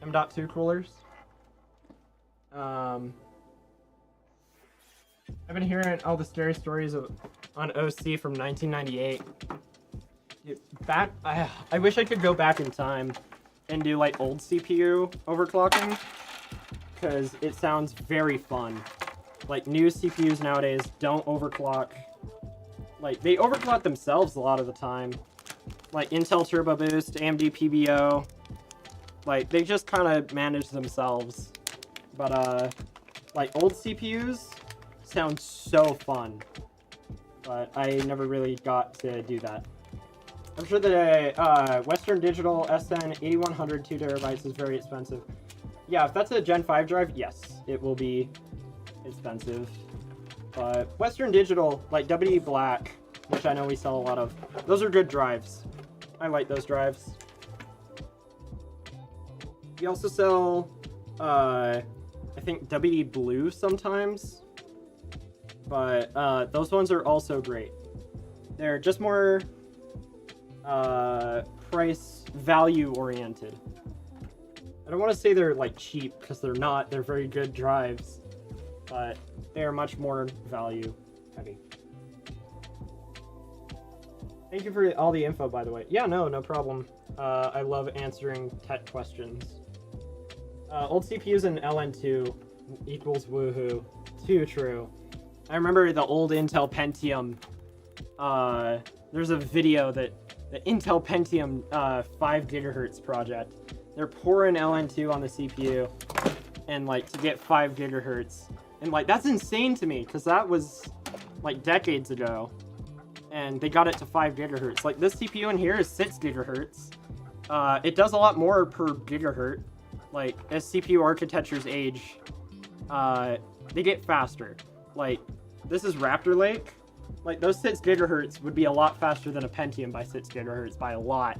M.2 coolers. I've been hearing all the scary stories on OC from 1998. Dude, I wish I could go back in time and do like old CPU overclocking, because it sounds very fun. Like new CPUs nowadays don't overclock. Like they overclock themselves a lot of the time. Like Intel Turbo Boost, AMD PBO. Like they just kind of manage themselves. But like old CPUs sound so fun, but I never really got to do that. I'm sure that Western Digital SN 8100 2 terabytes is very expensive. Yeah, if that's a Gen 5 drive, yes, it will be expensive. But Western Digital, like WD Black, which I know we sell a lot of, those are good drives. I like those drives. We also sell, I think WD Blue sometimes. But those ones are also great. They're just more price value oriented. I don't want to say they're like cheap, because they're not. They're very good drives, but they are much more value heavy. Thank you for all the info, by the way. Yeah, no problem. I love answering tech questions. Old CPUs in LN2 equals woohoo. Too true. I remember the old Intel Pentium. There's a video that the Intel Pentium 5 gigahertz project. They're pouring LN2 on the CPU, and like to get 5 gigahertz, and like that's insane to me, because that was like decades ago, and they got it to 5 gigahertz. Like this CPU in here is 6 gigahertz. It does a lot more per gigahertz. Like as CPU architectures age, they get faster. Like this is Raptor Lake. Like those 6 gigahertz would be a lot faster than a Pentium by 6 gigahertz by a lot.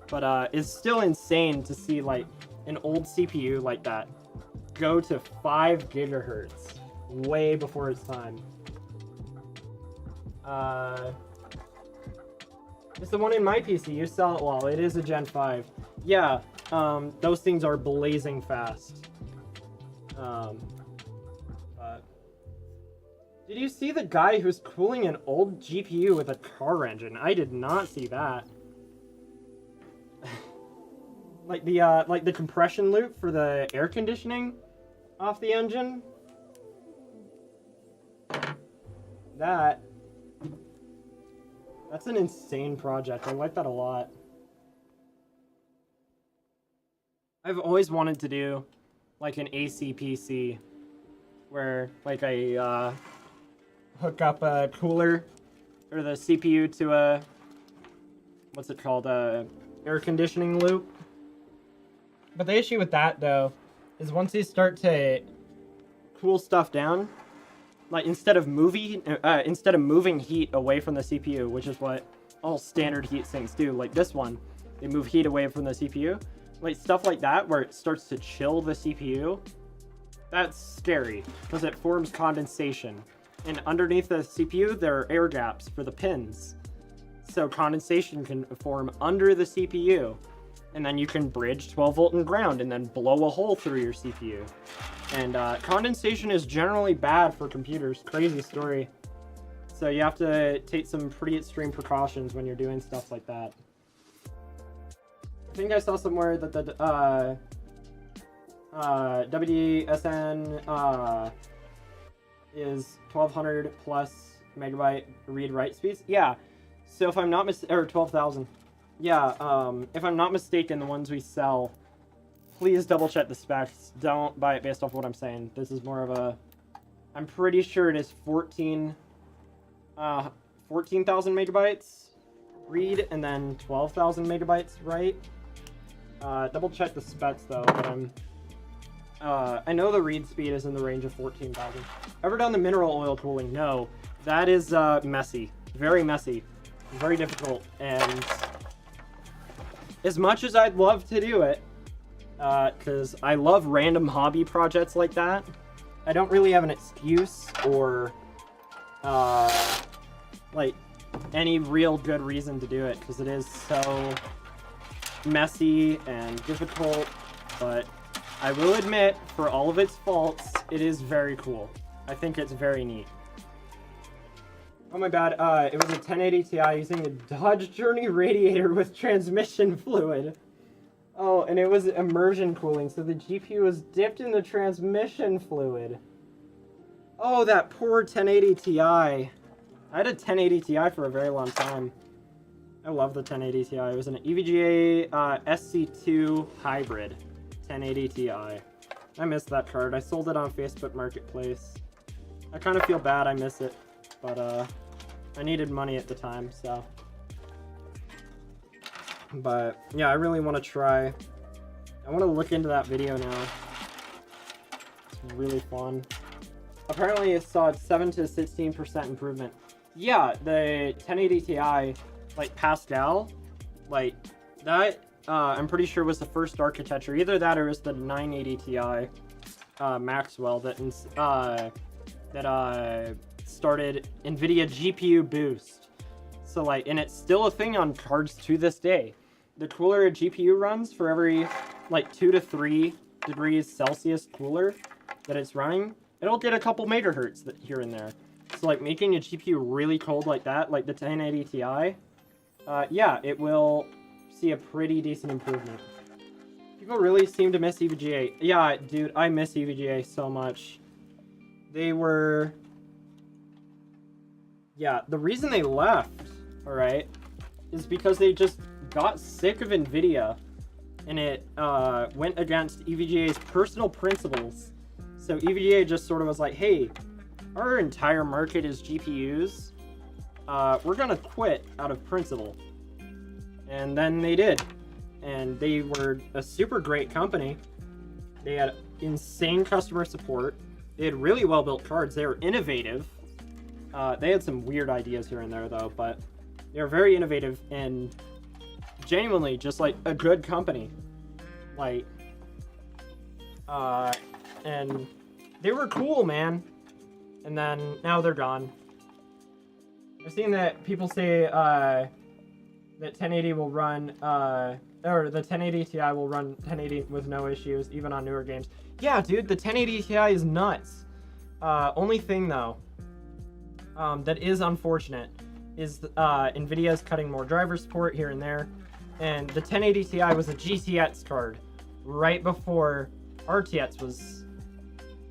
But it's still insane to see like an old CPU like that go to 5 gigahertz way before its time. It's the one in my PC. You sell it well. It is a Gen 5. Yeah, those things are blazing fast. Did you see the guy who's cooling an old GPU with a car engine? I did not see that. like the compression loop for the air conditioning off the engine. That's an insane project. I like that a lot. I've always wanted to do like an AC PC where like I hook up a cooler or the CPU to a, what's it called, a air conditioning loop, But the issue with that, though, is once you start to cool stuff down, like instead of moving heat away from the CPU, which is what all standard heat sinks do, like this one, they move heat away from the CPU. Like stuff like that, where it starts to chill the CPU, that's scary because it forms condensation. And underneath the CPU, there are air gaps for the pins. So condensation can form under the CPU. And then you can bridge 12 volt and ground and then blow a hole through your CPU. And condensation is generally bad for computers. Crazy story. So you have to take some pretty extreme precautions when you're doing stuff like that. I think I saw somewhere that the WDSN is 1200 plus megabyte read-write speeds. Yeah. So if I'm not or 12,000. Yeah, if I'm not mistaken, the ones we sell, please double check the specs. Don't buy it based off what I'm saying. This is more of a, I'm pretty sure it is 14,000 megabytes read and then 12,000 megabytes write. Double check the specs though, but I know the read speed is in the range of 14,000. Ever done the mineral oil cooling? No, that is messy, very difficult, and as much as I'd love to do it, because I love random hobby projects like that, I don't really have an excuse or, like, any real good reason to do it, because it is so messy and difficult, but I will admit, for all of its faults, it is very cool. I think it's very neat. Oh my bad, it was a 1080 Ti using a Dodge Journey radiator with transmission fluid. Oh, and it was immersion cooling, so the GPU was dipped in the transmission fluid. Oh, that poor 1080 Ti. I had a 1080 Ti for a very long time. I love the 1080 Ti. It was an EVGA SC2 hybrid 1080 Ti. I miss that card. I sold it on Facebook Marketplace. I kind of feel bad I miss it, but I needed money at the time, so. But yeah, I really want to try. I want to look into that video now. It's really fun. Apparently it saw 7 to 16% improvement. Yeah, the 1080 Ti, like Pascal, like that, I'm pretty sure was the first architecture. Either that or it was the 980 Ti Maxwell that started NVIDIA GPU Boost. So like, and it's still a thing on cards to this day. The cooler a GPU runs, for every like 2 to 3 degrees Celsius cooler that it's running, it'll get a couple megahertz here and there. So like making a GPU really cold like that, like the 1080 Ti, yeah, it will see a pretty decent improvement. People really seem to miss EVGA. Yeah, dude, I miss EVGA so much. They were... Yeah, the reason they left, alright, is because they just got sick of NVIDIA, and it went against EVGA's personal principles. So EVGA just sort of was like, hey, our entire market is GPUs. We're gonna quit out of principle. And then they did. And they were a super great company. They had insane customer support. They had really well-built cards. They were innovative. They had some weird ideas here and there, though, but they were very innovative and genuinely just, like, a good company. Like, and they were cool, man. And then, now they're gone. I've seen that people say, that 1080 will run, or the 1080 Ti will run 1080 with no issues, even on newer games. Yeah, dude, the 1080 Ti is nuts. Only thing, though, that is unfortunate is NVIDIA's cutting more driver support here and there. And the 1080 Ti was a GTX card right before RTX was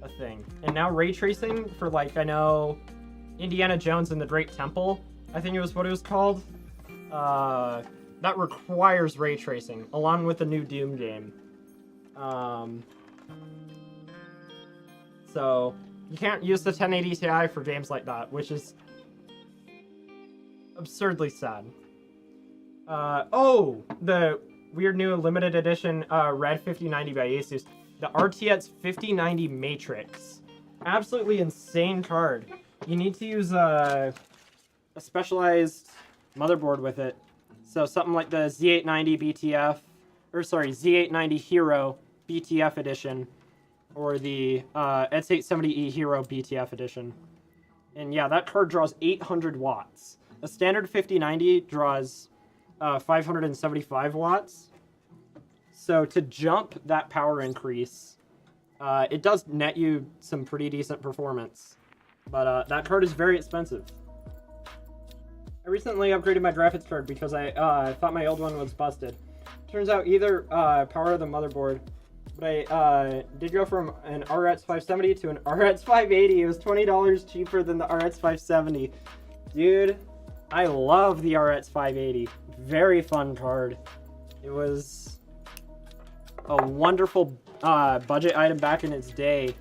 a thing. And now ray tracing for, like, I know Indiana Jones and the Great Temple, I think it was what it was called. That requires ray tracing, along with the new Doom game. So, you can't use the 1080 Ti for games like that, which is absurdly sad. Oh, the weird new limited edition Red 5090 by Asus. The RTX 5090 Matrix. Absolutely insane card. You need to use a specialized motherboard with it. So something like the Z890 BTF, or sorry, Z890 Hero BTF edition, or the X870E Hero BTF edition. And yeah, that card draws 800 watts. A standard 5090 draws 575 watts. So to jump that power increase, it does net you some pretty decent performance. But that card is very expensive. I recently upgraded my graphics card because I thought my old one was busted. Turns out either power of the motherboard, but I did go from an RX 570 to an RX 580. It was $20 cheaper than the RX 570. Dude, I love the RX 580. Very fun card. It was a wonderful budget item back in its day.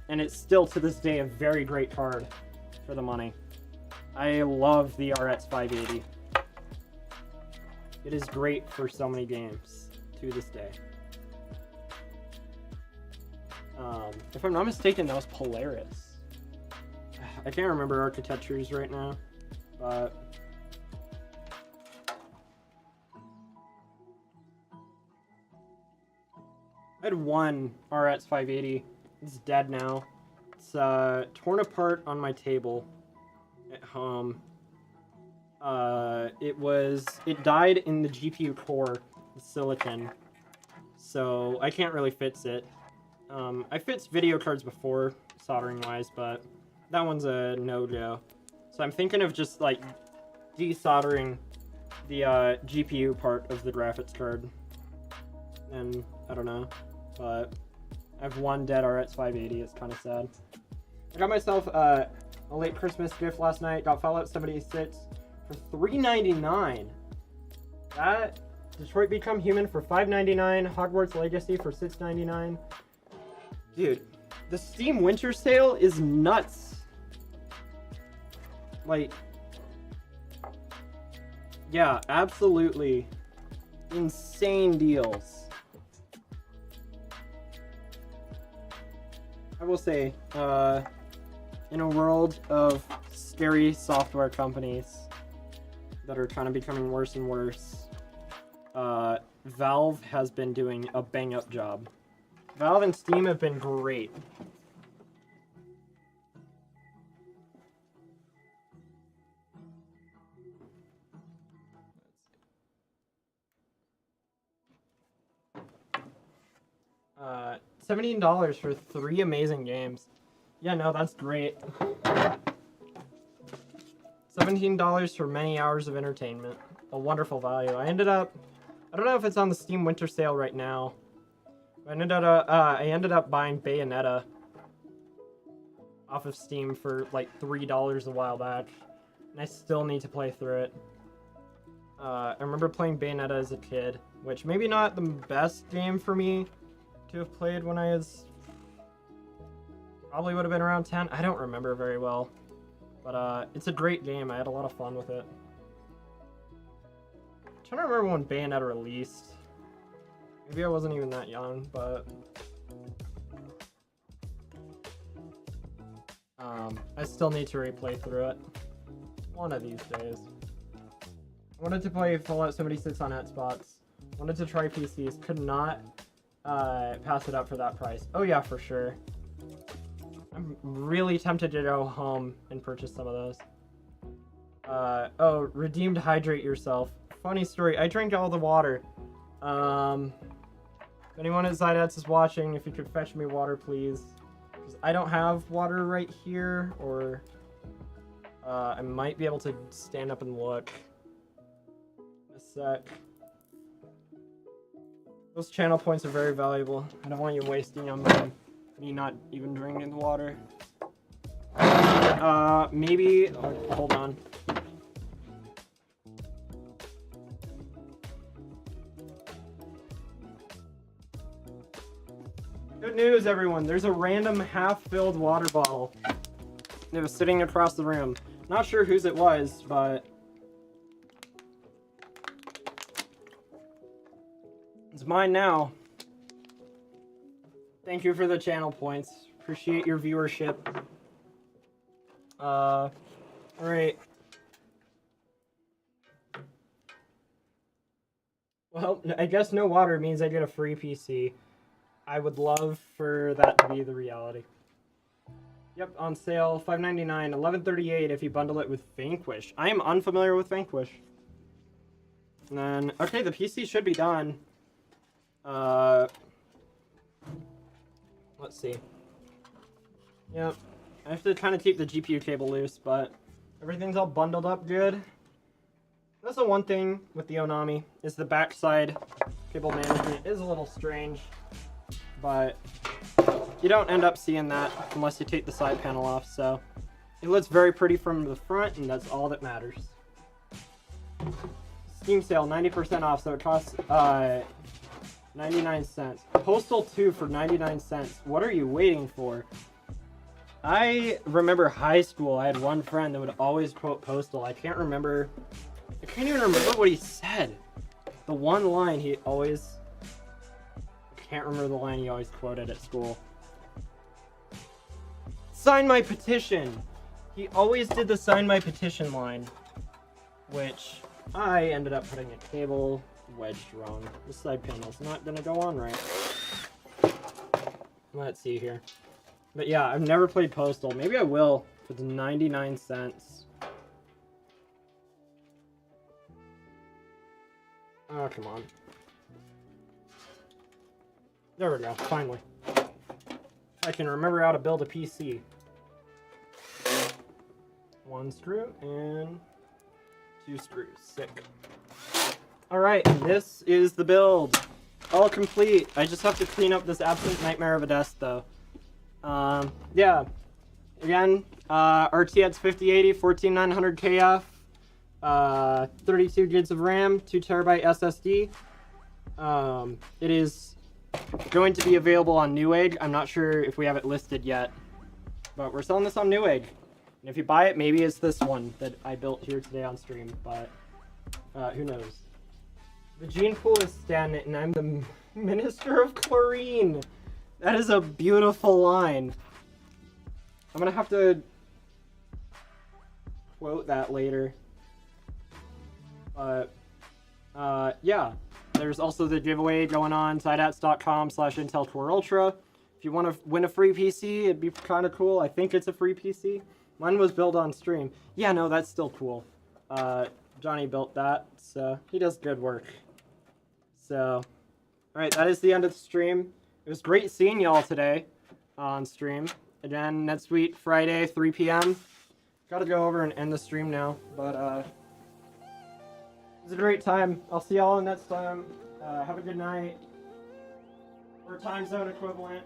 And it's still to this day a very great card for the money. I love the RX 580. It is great for so many games to this day. If I'm not mistaken, that was Polaris. I can't remember architectures right now, but I had one RX 580. It's dead now. It's torn apart on my table at home. It died in the GPU core, the silicon, so I can't really fix it. I fixed video cards before, soldering wise, but that one's a no-go. So I'm thinking of just like desoldering the GPU part of the graphics card. And I don't know, but I have one dead RX 580. It's kind of sad. I got myself a late Christmas gift last night. Got Fallout 76 for $3.99. That Detroit Become Human for $5.99. Hogwarts Legacy for $6.99. Dude, the Steam Winter Sale is nuts. Like, yeah, absolutely insane deals. I will say, in a world of scary software companies that are kind of becoming worse and worse, Valve has been doing a bang-up job. Valve and Steam have been great. $17 for 3 amazing games. Yeah, no, that's great. $17 for many hours of entertainment. A wonderful value. I don't know if it's on the Steam Winter Sale right now. I ended up buying Bayonetta off of Steam for like $3 a while back, and I still need to play through it. I remember playing Bayonetta as a kid, which maybe not the best game for me to have played when I was probably would have been around 10. I don't remember very well, but it's a great game. I had a lot of fun with it. I'm trying to remember when Bayonetta released. Maybe I wasn't even that young, but I still need to replay through it one of these days. I wanted to play Fallout 76 on Xbox. Wanted to try PCs. Could not pass it up for that price. Oh yeah, for sure. I'm really tempted to go home and purchase some of those. Oh, redeemed Hydrate Yourself. Funny story, I drank all the water. If anyone at Zydettes is watching, if you could fetch me water, please. Because I don't have water right here, or I might be able to stand up and look. A sec. Those channel points are very valuable. I don't want you wasting on me not even drinking the water. Maybe... Oh, hold on. Good news, everyone. There's a random half-filled water bottle. It was sitting across the room. Not sure whose it was, but... mine now. Thank you for the channel points. Appreciate your viewership. Alright. Well, I guess no water means I get a free PC. I would love for that to be the reality. Yep, on sale, $5.99, $11.38 if you bundle it with Vanquish. I am unfamiliar with Vanquish. And then, okay, the PC should be done. Let's see. Yep, I have to kind of keep the GPU cable loose, but everything's all bundled up good. That's the one thing with the Onami, is the backside cable management is a little strange, but you don't end up seeing that unless you take the side panel off, so it looks very pretty from the front, and that's all that matters. Steam sale, 90% off, so it costs 99 cents. Postal 2 for 99 cents. What are you waiting for? I remember high school, I had one friend that would always quote Postal. I can't even remember what he said. The one line he always... I can't remember the line he always quoted at school. Sign my petition! He always did the sign my petition line, which I ended up putting a cable wedged wrong. The side panel's not gonna go on right. Let's see here. But yeah, I've never played Postal. Maybe I will if it's 99 cents. Oh, come on. There we go, finally. I can remember how to build a PC. One screw and 2 screws. Sick. Alright, this is the build. All complete. I just have to clean up this absolute nightmare of a desk, though. Yeah. Again, RTX 5080, 14900 KF, 32 gigs of RAM, 2 terabyte SSD. It is going to be available on Newegg. I'm not sure if we have it listed yet, but we're selling this on Newegg. And if you buy it, maybe it's this one that I built here today on stream, but who knows. The gene pool is stagnant, and I'm the Minister of Chlorine. That is a beautiful line. I'm gonna have to quote that later. But, yeah. There's also the giveaway going on, sideats.com/Intel Core Ultra. If you want to win a free PC, it'd be kind of cool. I think it's a free PC. Mine was built on stream. Yeah, no, that's still cool. Johnny built that, so he does good work. So, alright, that is the end of the stream. It was great seeing y'all today on stream. Again, NetSuite Friday, 3 p.m. Gotta go over and end the stream now, but, it was a great time. I'll see y'all next time. Have a good night. Or time zone equivalent.